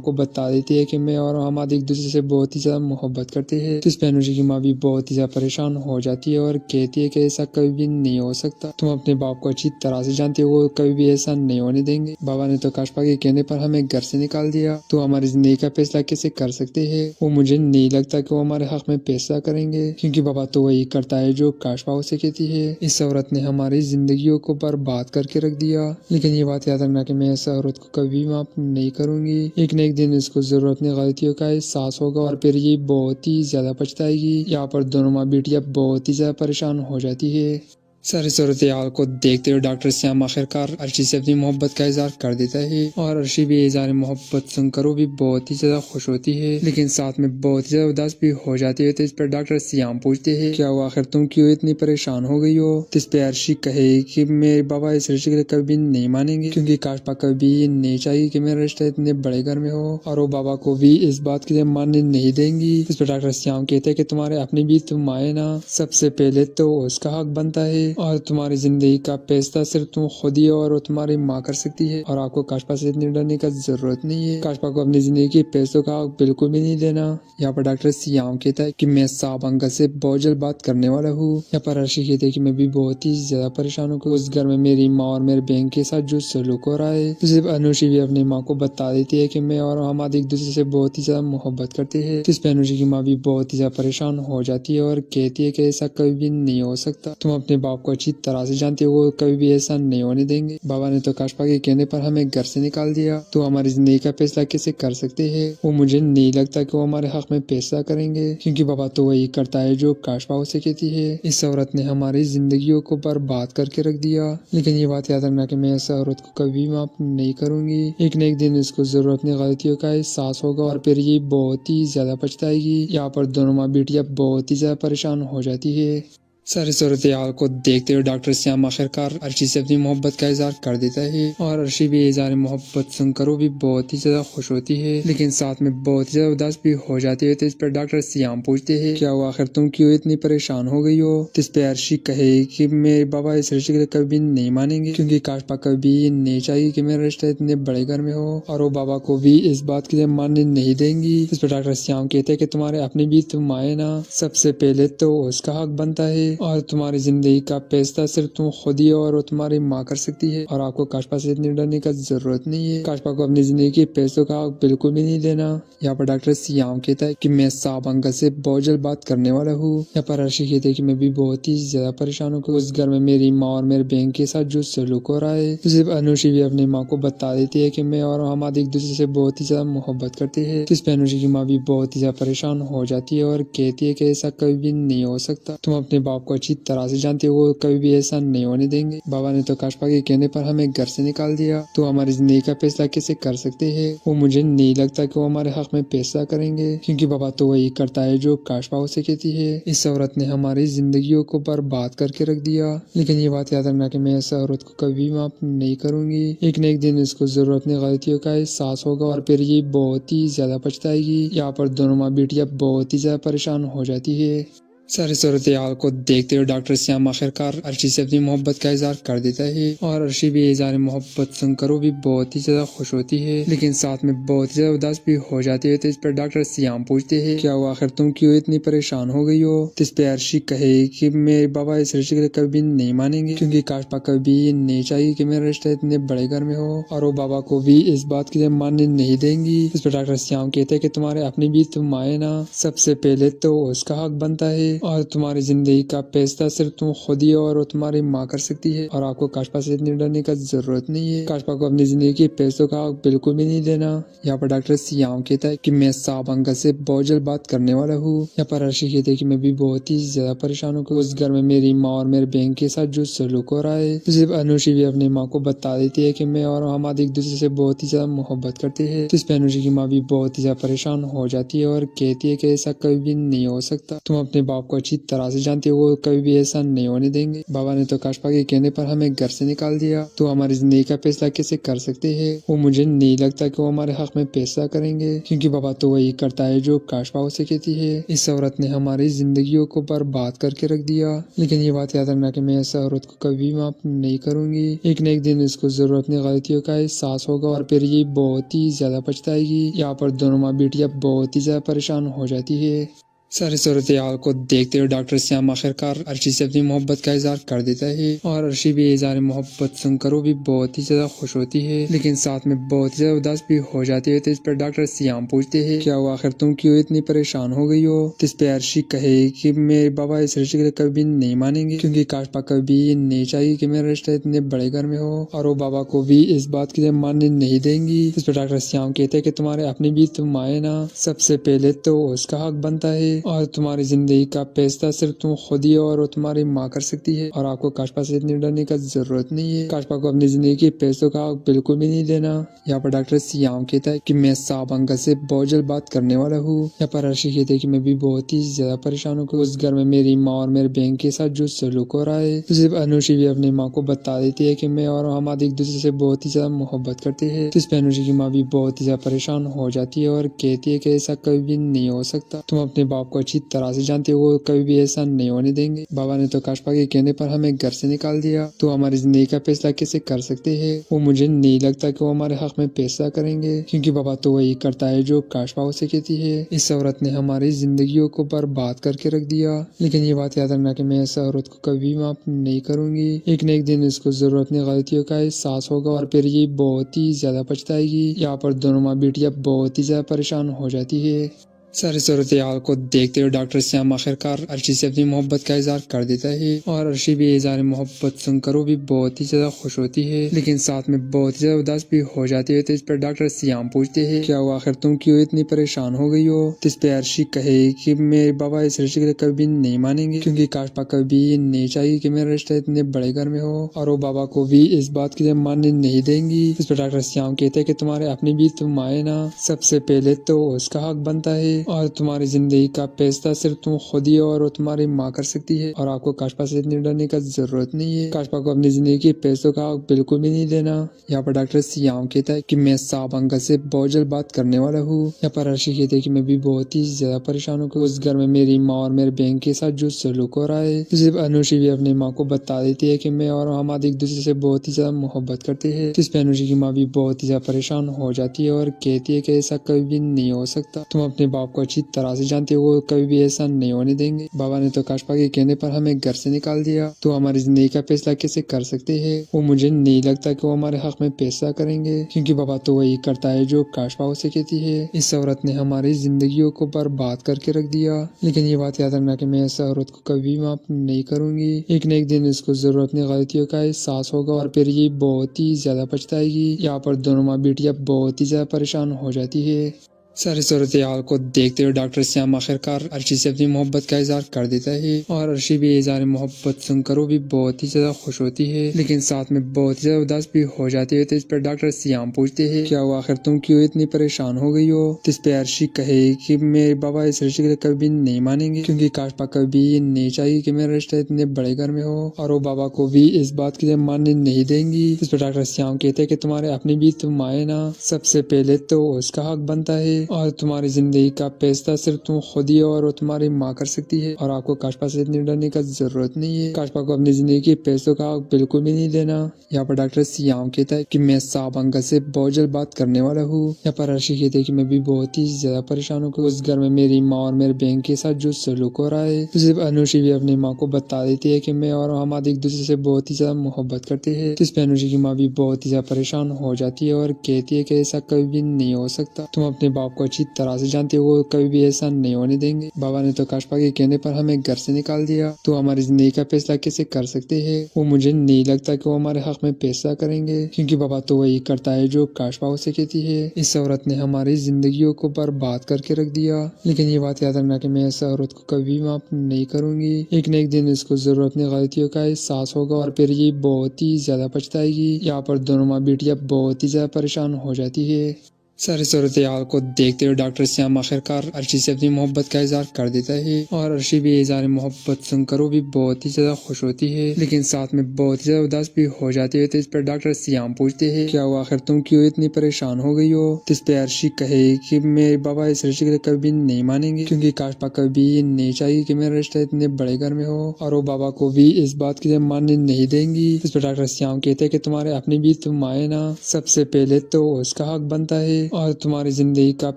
को बता देती है कि मैं और हम एक दूसरे से बहुत ही ज्यादा मोहब्बत करते हैं। तो इस पर अनुषी की माँ भी बहुत ही ज्यादा परेशान हो जाती है और कहती है कि ऐसा कभी भी नहीं हो सकता, तुम अपने बाप को अच्छी तरह से जानते हो, वो कभी भी ऐसा नहीं होने देंगे। बाबा ने तो काशपा के कहने पर हमें घर से निकाल दिया, तो हमारी जिंदगी का फैसला कैसे कर सकते हैं? वो मुझे नहीं लगता कि वो हमारे हक में फैसला करेंगे, क्योंकि बाबा तो वही करता है जो काशपा उसे कहती है। इस औरत ने हमारी जिंदगियों को बर्बाद करके रख दिया, लेकिन ये बात याद रखना कि मैं इस औरत को कभी माफ नहीं करूंगी। एक न एक दिन इसको जरूर अपनी गलतियों का एहसास होगा और फिर ये बहुत ही ज्यादा पछताएगी। यहाँ पर दोनों माँ बेटियां बहुत ही ज्यादा परेशान हो जाती है। सारी सूरत हाल को देखते हुए डॉक्टर श्याम आखिरकार अर्शी से अपनी मोहब्बत का इजहार कर देता है और अर्शी भी इजहार मोहब्बत सुनकर वो भी बहुत ही ज्यादा खुश होती है, लेकिन साथ में बहुत ही ज्यादा उदास भी हो जाती है। तो इस पर डॉक्टर श्याम पूछते हैं, क्या वो आखिर तुम क्यों इतनी परेशान हो गई हो? तो इस पे अर्शी कहे कि मेरे बाबा इस रिश्ते के लिए कभी नहीं मानेंगे, क्योंकि काशपा कभी नहीं चाहिए कि मेरा रिश्ता इतने बड़े घर में हो, और वो बाबा को भी इस बात के लिए मानने नहीं देंगी। इस पर डॉक्टर श्याम कहते हैं कि तुम्हारे अपने भी तुम आए ना, सबसे पहले तो उसका हक बनता है और तुम्हारी जिंदगी का फैसला सिर्फ तुम खुद ही और वो तुम्हारी माँ कर सकती है, और आपको काशपा से इतनी डरने का जरूरत नहीं है। काशपा को अपनी जिंदगी के पैसों का हक बिल्कुल भी नहीं देना। यहाँ पर डॉक्टर श्याम कहता है कि मैं साफ अंकल से बहुत जल्द बात करने वाला हूँ। यहाँ पर अर्शी कहते हैं कि मैं भी बहुत ही ज्यादा परेशान हूँ। उस घर में मेरी माँ और मेरे बहन के साथ जो सलूक हो रहा है, तो सिर्फ अनुषी भी अपनी माँ को बता देती है कि मैं और हम एक दूसरे से बहुत ही ज्यादा मोहब्बत करते हैं। तो इस पर अनुषी की माँ भी बहुत ही ज्यादा परेशान हो जाती है और कहती है कि ऐसा कभी भी नहीं हो सकता, तुम अपने बाप को अच्छी तरह से जानते हो, वो कभी भी ऐसा नहीं होने देंगे। बाबा ने तो काशपा के कहने पर हमें घर से निकाल दिया, तो हमारी जिंदगी का फैसला कैसे कर सकते हैं? वो मुझे नहीं लगता कि वो हमारे हक में फैसला करेंगे, क्योंकि बाबा तो वही करता है जो काशपा उसे कहती है। इस औरत ने हमारी जिंदगियों को बर्बाद करके रख दिया, लेकिन ये बात याद रखना कि मैं इस औरत को कभी माफ नहीं करूंगी। एक न एक दिन इसको जरूर अपनी गलतियों का एहसास होगा और फिर ये बहुत ही ज्यादा पछताएगी। यहाँ पर दोनों माँ बेटियां बहुत ही ज्यादा परेशान हो जाती है। सारी सूरत हाल को देखते हुए डॉक्टर श्याम आखिरकार अर्शी से अपनी मोहब्बत का इजहार कर देता है और अर्शी भी इजहार मोहब्बत सुनकर वो भी बहुत ही ज्यादा खुश होती है, लेकिन साथ में बहुत ही ज्यादा उदास भी हो जाती है। तो इस पर डॉक्टर श्याम पूछते हैं, क्या वो आखिर तुम क्यों इतनी परेशान हो गई हो? तो इस पे अर्शी कहे कि मेरे बाबा इस रिश्ते के लिए कभी नहीं मानेंगे, क्योंकि काशपा कभी नहीं चाहिए कि मेरा रिश्ता इतने बड़े घर में हो, और वो बाबा को भी इस बात के लिए मानने नहीं देंगी। इस पर डॉक्टर श्याम कहते हैं कि तुम्हारे अपने भी तुम आए ना, सबसे पहले तो उसका हक बनता है और तुम्हारी जिंदगी का फैसला सिर्फ तुम खुद ही और वो तुम्हारी माँ कर सकती है, और आपको काशपा से इतनी डरने का जरूरत नहीं है। काशपा को अपनी जिंदगी के पैसों का हक बिल्कुल भी नहीं देना। यहाँ पर डॉक्टर श्याम कहता है कि मैं साफ अंकल से बहुत जल्द बात करने वाला हूँ। यहाँ पर अर्शी कहते हैं कि मैं भी बहुत ही ज्यादा परेशान हूँ। उस घर में मेरी माँ और मेरे बहन के साथ जो सलूक हो रहा है, तो सिर्फ अनुषी भी अपनी माँ को बता देती है कि मैं और हम एक दूसरे से बहुत ही ज्यादा मोहब्बत करते हैं। तो इस पर अनुषी की माँ भी बहुत ही ज्यादा परेशान हो जाती है और कहती है कि ऐसा कभी भी नहीं हो सकता, तुम अपने बाप को अच्छी तरह से जानते हो, वो कभी भी ऐसा नहीं होने देंगे। बाबा ने तो काशपा के कहने पर हमें घर से निकाल दिया, तो हमारी जिंदगी का फैसला कैसे कर सकते हैं? वो मुझे नहीं लगता कि वो हमारे हक में फैसला करेंगे, क्योंकि बाबा तो वही करता है जो काशपा उसे कहती है। इस औरत ने हमारी जिंदगियों को बर्बाद करके रख दिया, लेकिन ये बात याद रखना कि मैं इस औरत को कभी माफ नहीं करूंगी। एक न एक दिन इसको जरूर अपनी गलतियों का एहसास होगा और फिर ये बहुत ही ज्यादा पछताएगी। यहाँ पर दोनों माँ बेटियां बहुत ही ज्यादा परेशान हो जाती है। सारी सूरत हाल को देखते हुए डॉक्टर श्याम आखिरकार अर्शी से अपनी मोहब्बत का इजहार कर देता है और अर्शी भी इजहार मोहब्बत सुनकर वो भी बहुत ही ज्यादा खुश होती है, लेकिन साथ में बहुत ही ज्यादा उदास भी हो जाती है। तो इस पर डॉक्टर श्याम पूछते हैं, क्या वो आखिर तुम क्यों इतनी परेशान हो गई हो? तो इस पे अर्शी कहे कि मेरे बाबा इस रिश्ते के लिए कभी नहीं मानेंगे, क्योंकि काशपा कभी नहीं चाहिए कि मेरा रिश्ता इतने बड़े घर में हो, और वो बाबा को भी इस बात के लिए मानने नहीं देंगी। इस पर डॉक्टर श्याम कहते हैं कि तुम्हारे अपने भी तुम आए ना, सबसे पहले तो उसका हक बनता है और तुम्हारी जिंदगी का फैसला सिर्फ तुम खुद ही और तुम्हारी माँ कर सकती है और आपको काशपा से इतनी डरने का जरूरत नहीं है। काशपा को अपनी जिंदगी के फैसलों का हक बिल्कुल भी नहीं देना। यहाँ पर डॉक्टर सियाम कहता है कि मैं साहब अंकल से बहुत जल्द बात करने वाला हूँ। यहाँ पर अर्शी कहते हैं कि मैं भी बहुत ही ज्यादा परेशान हूँ। उस घर में मेरी माँ और मेरे बहन के साथ जो सलूक हो रहा है, तो सिर्फ अनुशी भी अपनी माँ को बता देती है कि मैं और हमारे एक दूसरे से बहुत ही ज्यादा मोहब्बत करते हैं। तो इस पर अनुशी की माँ भी बहुत ही ज्यादा परेशान हो जाती है और कहती है कि ऐसा कभी भी नहीं हो सकता। तुम अपने बाप को अच्छी तरह से जानते हो, वो कभी भी ऐसा नहीं होने देंगे। बाबा ने तो काशपा के कहने पर हमें घर से निकाल दिया, तो हमारी जिंदगी का फैसला कैसे कर सकते हैं। वो मुझे नहीं लगता कि वो हमारे हक में फैसला करेंगे, क्योंकि बाबा तो वही करता है जो काशपा उसे कहती है। इस औरत ने हमारी जिंदगियों को बर्बाद करके रख दिया, लेकिन ये बात याद रखना कि मैं इस औरत को कभी माफ नहीं करूंगी। एक न एक दिन इसको जरूर अपनी गलतियों का एहसास होगा और फिर ये बहुत ही ज्यादा पछताएगी। यहाँ पर दोनों माँ बेटियां बहुत ही ज्यादा परेशान हो जाती है। सारी सूरत हाल को देखते हुए डॉक्टर श्याम आखिरकार अर्शी से अपनी मोहब्बत का इजहार कर देता है और अर्शी भी इजहार मोहब्बत सुनकर वो भी बहुत ही ज्यादा खुश होती है, लेकिन साथ में बहुत ही ज्यादा उदास भी हो जाती है। तो इस पर डॉक्टर श्याम पूछते हैं, क्या वो आखिर तुम क्यों इतनी परेशान हो गई हो। तो इस पर अर्शी कहे कि मेरे बाबा इस रिश्ते के लिए कभी नहीं मानेंगे, क्योंकि काशपा कभी नहीं चाहिए कि मेरा रिश्ता इतने बड़े घर में हो, और वो बाबा को भी इस बात के लिए मानने नहीं देंगी। इस पर डॉक्टर श्याम कहते हैं कि तुम्हारे अपनी भी तुम आए ना, सबसे पहले तो उसका हक बनता है और तुम्हारी जिंदगी का फैसला सिर्फ तुम खुद ही और तुम्हारी माँ कर सकती है और आपको काशपा से इतनी डरने का जरूरत नहीं है। काशपा को अपनी जिंदगी के फैसलों का हक बिल्कुल भी नहीं देना। यहाँ पर डॉक्टर सियाम कहता है कि मैं साहब अंकल से बहुत जल्द बात करने वाला हूँ। यहाँ पर अर्शी कहते हैं कि मैं भी बहुत ही ज्यादा परेशान हूँ। उस घर में मेरी माँ और मेरे बहन के साथ जो सलूक हो रहा है, तो सिर्फ अनुशी भी अपनी माँ को बता देती है कि मैं और हमारे एक दूसरे से बहुत ही ज्यादा मोहब्बत करते हैं। तो इस पर अनुशी की माँ भी बहुत ही ज्यादा परेशान हो जाती है और कहती है कि ऐसा कभी भी नहीं हो सकता। तुम अपने बाप को अच्छी तरह से जानते हो, वो कभी भी ऐसा नहीं होने देंगे। बाबा ने तो काशपा के कहने पर हमें घर से निकाल दिया, तो हमारी जिंदगी का फैसला कैसे कर सकते हैं। वो मुझे नहीं लगता कि वो हमारे हक में फैसला करेंगे, क्योंकि बाबा तो वही करता है जो काशपा उसे कहती है। इस औरत ने हमारी जिंदगियों को बर्बाद करके रख दिया, लेकिन ये बात याद रखना कि मैं इस औरत को कभी माफ नहीं करूंगी। एक न एक दिन इसको जरूर अपनी गलतियों का एहसास होगा और फिर ये बहुत ही ज्यादा पछताएगी। यहाँ पर दोनों माँ बेटियां बहुत ही ज्यादा परेशान हो जाती है। सारी सूरत हाल को देखते हुए डॉक्टर श्याम आखिरकार अर्शी से अपनी मोहब्बत का इजहार कर देता है और अर्शी भी इजहार मोहब्बत सुनकर वो भी बहुत ही ज्यादा खुश होती है, लेकिन साथ में बहुत ही ज्यादा उदास भी हो जाती है। तो इस पर डॉक्टर श्याम पूछते हैं, क्या वो आखिर तुम क्यों इतनी परेशान हो गई हो। तो इस पर अर्शी कहे कि मेरे बाबा इस रिश्ते के लिए कभी नहीं मानेंगे, क्योंकि काशपा कभी नहीं चाहिए कि मेरा रिश्ता इतने बड़े घर में हो, और वो बाबा को भी इस बात के लिए मानने नहीं देंगी। इस पर डॉक्टर श्याम कहते हैं कि तुम्हारे अपनी भी तुम आए ना, सबसे पहले तो उसका हक बनता है और तुम्हारी जिंदगी का फैसला सिर्फ तुम खुद ही और तुम्हारी माँ कर सकती है और आपको काशपा से इतनी डरने का जरूरत नहीं है। काशपा को अपनी जिंदगी के फैसलों का हक बिल्कुल भी नहीं देना। यहाँ पर डॉक्टर सियाम कहता है कि मैं साहब अंकल से बहुत जल्द बात करने वाला हूँ। यहाँ पर अर्शी कहते हैं कि मैं भी बहुत ही ज्यादा परेशान हूँ। उस घर में मेरी माँ और मेरे बहन के साथ जो सलूक हो रहा है, तो सिर्फ अनुशी भी अपनी माँ को बता देती है कि मैं और हमारे एक दूसरे से बहुत ही ज्यादा मोहब्बत करते हैं। तो इस पर अनुशी की माँ भी बहुत ही ज्यादा परेशान हो जाती है और कहती है कि ऐसा कभी भी नहीं हो सकता। तुम अपने बाप को अच्छी तरह से जानते हो, वो कभी भी ऐसा नहीं होने देंगे। बाबा ने तो काशपा के कहने पर हमें घर से निकाल दिया, तो हमारी जिंदगी का फैसला कैसे कर सकते हैं। वो मुझे नहीं लगता कि वो हमारे हक में फैसला करेंगे, क्योंकि बाबा तो वही करता है जो काशपा उसे कहती है। इस औरत ने हमारी जिंदगियों को बर्बाद करके रख दिया, लेकिन ये बात याद रखना कि मैं इस औरत को कभी माफ नहीं करूंगी। एक न एक दिन इसको जरूर अपनी गलतियों का एहसास होगा और फिर ये बहुत ही ज्यादा पछताएगी। यहाँ पर दोनों माँ बेटियां बहुत ही ज्यादा परेशान हो जाती है। सारी सूरत हाल को देखते हुए डॉक्टर श्याम आखिरकार अर्शी से अपनी मोहब्बत का इजहार कर देता है और अर्शी भी इजहार मोहब्बत सुनकर वो भी बहुत ही ज्यादा खुश होती है, लेकिन साथ में बहुत ही ज्यादा उदास भी हो जाती है। तो इस पर डॉक्टर श्याम पूछते हैं, क्या वो आखिर तुम क्यों इतनी परेशान हो गई हो। तो इस पर अर्शी कहे कि मेरे बाबा इस रिश्ते के लिए कभी नहीं मानेंगे, क्योंकि काशपा कभी नहीं चाहिए कि मेरा रिश्ता इतने बड़े घर में हो, और वो बाबा को भी इस बात के लिए मानने नहीं देंगी। इस पर डॉक्टर श्याम कहते हैं कि तुम्हारे अपनी भी तुम आए ना, सबसे पहले तो उसका हक बनता है और तुम्हारी जिंदगी का फैसला सिर्फ तुम खुद ही और तुम्हारी माँ कर सकती है और आपको काशपा से इतनी डरने का जरूरत नहीं है। काशपा को अपनी जिंदगी के फैसलों का हक बिल्कुल भी नहीं देना। यहाँ पर डॉक्टर सियाम कहता है कि मैं साहब अंकल से बहुत जल्द बात करने वाला हूँ। यहाँ पर अर्शी कहते हैं कि मैं भी बहुत ही ज्यादा परेशान हूँ। उस घर में मेरी माँ और मेरे बहन के साथ जो सलूक हो रहा है, तो सिर्फ अनुशी भी अपनी माँ को बता देती है कि मैं और हमारे एक दूसरे से बहुत ही ज्यादा मोहब्बत करते हैं। तो इस पर अनुशी की माँ भी बहुत ही ज्यादा परेशान हो जाती है और कहती है कि ऐसा कभी भी नहीं हो सकता। तुम अपने बाप को अच्छी तरह से जानते हो, वो कभी भी ऐसा नहीं होने देंगे। बाबा ने तो काशपा के कहने पर हमें घर से निकाल दिया, तो हमारी जिंदगी का फैसला कैसे कर सकते हैं? वो मुझे नहीं लगता कि वो हमारे हक में फैसला करेंगे, क्योंकि बाबा तो वही करता है जो काशपा उसे कहती है। इस औरत ने हमारी जिंदगियों को बर्बाद करके रख दिया, लेकिन ये बात याद रखना कि मैं इस औरत को कभी माफ नहीं करूंगी। एक न एक दिन इसको जरूर अपनी गलतियों का एहसास होगा और फिर ये बहुत ही ज्यादा पछताएगी। यहाँ पर दोनों माँ बेटियां बहुत ही ज्यादा परेशान हो जाती है। सारी सूरत हाल को देखते हुए डॉक्टर श्याम आखिरकार अर्शी से अपनी मोहब्बत का इजहार कर देता है और अर्शी भी इजहार मोहब्बत सुनकर वो भी बहुत ही ज्यादा खुश होती है, लेकिन साथ में बहुत ही ज्यादा उदास भी हो जाती है। तो इस पर डॉक्टर श्याम पूछते हैं, क्या हुआ आखिर तुम क्यों इतनी परेशान हो गई हो? तो इस पे अर्शी कहे कि मेरे बाबा इस रिश्ते के लिए कभी नहीं मानेंगे, क्योंकि काशपा कभी ये नहीं चाहिए कि मेरा रिश्ता इतने बड़े घर में हो, और वो बाबा को भी इस बात के लिए मानने नहीं देंगी। इस पर डॉक्टर श्याम कहते हैं कि तुम्हारे अपने भी तुम आए ना, सबसे पहले तो उसका हक बनता है और तुम्हारी जिंदगी का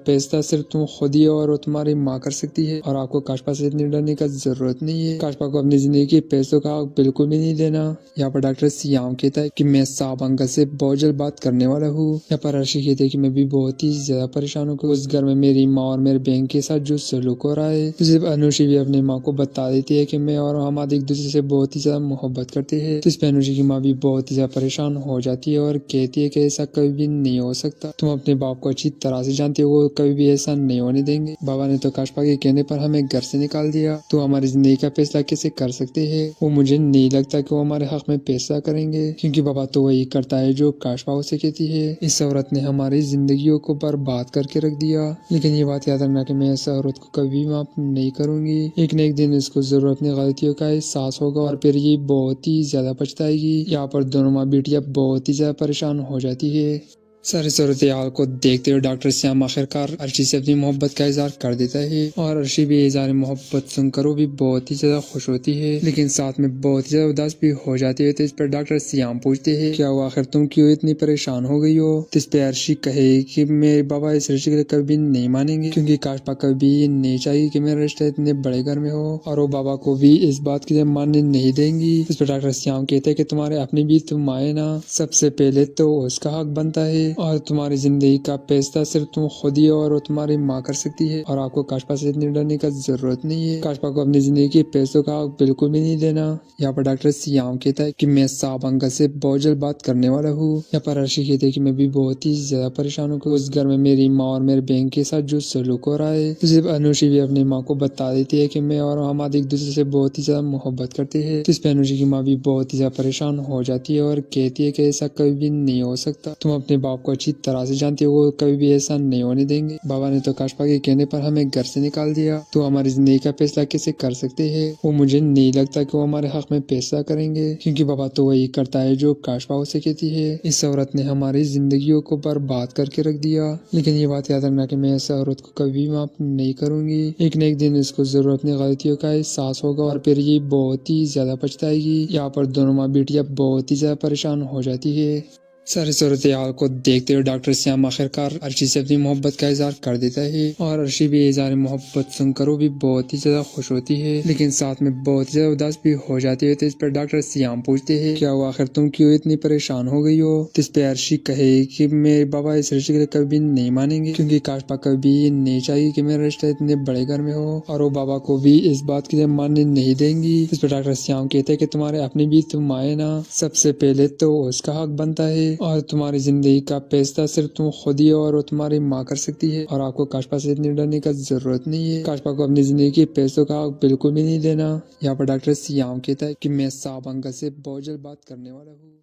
फैसला सिर्फ तुम खुद ही और वो तुम्हारी माँ कर सकती है, और आपको काशपा से इतनी डरने का जरूरत नहीं है। काशपा को अपनी जिंदगी के पैसों का हक बिल्कुल भी नहीं देना। यहाँ पर डॉक्टर सियाम कहता है कि मैं साहब अंकल से बहुत जल्द बात करने वाला हूँ। यहाँ पर अर्शी कहते हैं कि मैं भी बहुत ही ज्यादा परेशान हूँ, उस घर में मेरी माँ और मेरे बहन के साथ जो सलूक हो रहा है। तो सिर्फ अनुषी भी अपनी माँ को बता देती है कि मैं और हमारे एक दूसरे से बहुत ही ज्यादा मोहब्बत करते हैं। तो इस पर अनुषी की माँ भी बहुत ही ज्यादा परेशान हो जाती है और कहती है कि ऐसा कभी भी नहीं हो सकता, तुम अपने बाप को अच्छी तरह से जानते हो, वो कभी भी ऐसा नहीं होने देंगे। बाबा ने तो काशपा के कहने पर हमें घर से निकाल दिया, तो हमारी जिंदगी का फैसला कैसे कर सकते हैं? वो मुझे नहीं लगता कि वो हमारे हक में फैसला करेंगे, क्योंकि बाबा तो वही करता है जो काशपा उसे कहती है। इस औरत ने हमारी जिंदगियों को बर्बाद करके रख दिया, लेकिन ये बात याद रखना कि मैं इस औरत को कभी माफ नहीं करूंगी। एक न एक दिन इसको जरूर अपनी गलतियों का एहसास होगा और फिर ये बहुत ही ज्यादा पछताएगी। यहाँ पर दोनों माँ बेटियां बहुत ही ज्यादा परेशान हो जाती है। सारी सूरत हाल को देखते हुए डॉक्टर श्याम आखिरकार अर्शी से अपनी मोहब्बत का इजहार कर देता है और अर्शी भी इजहार मोहब्बत सुनकर वो भी बहुत ही ज्यादा खुश होती है, लेकिन साथ में बहुत ही ज्यादा उदास भी हो जाती है। तो इस पर डॉक्टर श्याम पूछते हैं, क्या हुआ आखिर तुम क्यों इतनी परेशान हो गई हो? तो इस पे अर्शी कहे कि मेरे बाबा इस रिश्ते के लिए कभी नहीं मानेंगे, क्योंकि काशपा कभी ये नहीं चाहिए कि मेरा रिश्ता इतने बड़े घर में हो, और वो बाबा को भी इस बात के लिए मानने नहीं देंगी। इस पर डॉक्टर श्याम कहते हैं कि तुम्हारे अपने भी तुम आए ना, सबसे पहले तो उसका हक बनता है और तुम्हारी जिंदगी का फैसला सिर्फ तुम खुद ही और वो तुम्हारी माँ कर सकती है, और आपको काशपा से इतनी डरने का जरूरत नहीं है। काशपा को अपनी जिंदगी के पैसों का हक बिल्कुल भी नहीं देना। यहाँ पर डॉक्टर सियाम कहता है कि मैं साहब अंकल से बहुत जल्द बात करने वाला हूँ। यहाँ पर अर्शी कहते हैं कि मैं भी बहुत ही ज्यादा परेशान हूँ, उस घर में मेरी माँ और मेरे बहन के साथ जो सलूक हो रहा है। तो सिर्फ अनुषी भी अपनी माँ को बता देती है कि मैं और हमारे एक दूसरे से बहुत ही ज्यादा मोहब्बत करते हैं। तो इस पर अनुषी की माँ भी बहुत ही ज्यादा परेशान हो जाती है और कहती है कि ऐसा कभी भी नहीं हो सकता, तुम अपने बाप को अच्छी तरह से जानते हो, वो कभी भी ऐसा नहीं होने देंगे। बाबा ने तो काशपा के कहने पर हमें घर से निकाल दिया, तो हमारी जिंदगी का फैसला कैसे कर सकते हैं? वो मुझे नहीं लगता कि वो हमारे हक में फैसला करेंगे, क्योंकि बाबा तो वही करता है जो काशपा उसे कहती है। इस औरत ने हमारी जिंदगियों को बर्बाद करके रख दिया, लेकिन ये बात याद रखना कि मैं इस औरत को कभी माफ नहीं करूंगी। एक न एक दिन इसको जरूर अपनी गलतियों का एहसास होगा और फिर ये बहुत ही ज्यादा पछताएगी। यहाँ पर दोनों माँ बेटियां बहुत ही ज्यादा परेशान हो जाती है। सारी सूरत हाल को देखते हुए डॉक्टर श्याम आखिरकार अर्शी से अपनी मोहब्बत का इजहार कर देता है और अर्शी भी इजहार मोहब्बत सुनकर वो भी बहुत ही ज्यादा खुश होती है, लेकिन साथ में बहुत ही ज्यादा उदास भी हो जाती है। तो इस पर डॉक्टर श्याम पूछते हैं, क्या हुआ आखिर तुम क्यों इतनी परेशान हो गई हो? तो इस पे अर्शी कहे कि मेरे बाबा इस रिश्ते के लिए कभी नहीं मानेंगे, क्योंकि काशपा कभी ये नहीं चाहिए कि मेरा रिश्ता इतने बड़े घर में हो, और वो बाबा को भी इस बात के लिए मानने नहीं देंगी। इस पर डॉक्टर श्याम कहते हैं कि तुम्हारे अपने भी तुम आए ना, सबसे पहले तो उसका हक बनता है और तुम्हारी जिंदगी का फैसला सिर्फ तुम खुद ही और वो तुम्हारी माँ कर सकती है, और आपको काशपा से इतनी डरने का जरूरत नहीं है। काशपा को अपनी जिंदगी के पैसों का हक बिल्कुल भी नहीं देना। यहाँ पर डॉक्टर सियाम कहता है कि मैं साहब अंकल से बहुत जल्द बात करने वाला हूँ।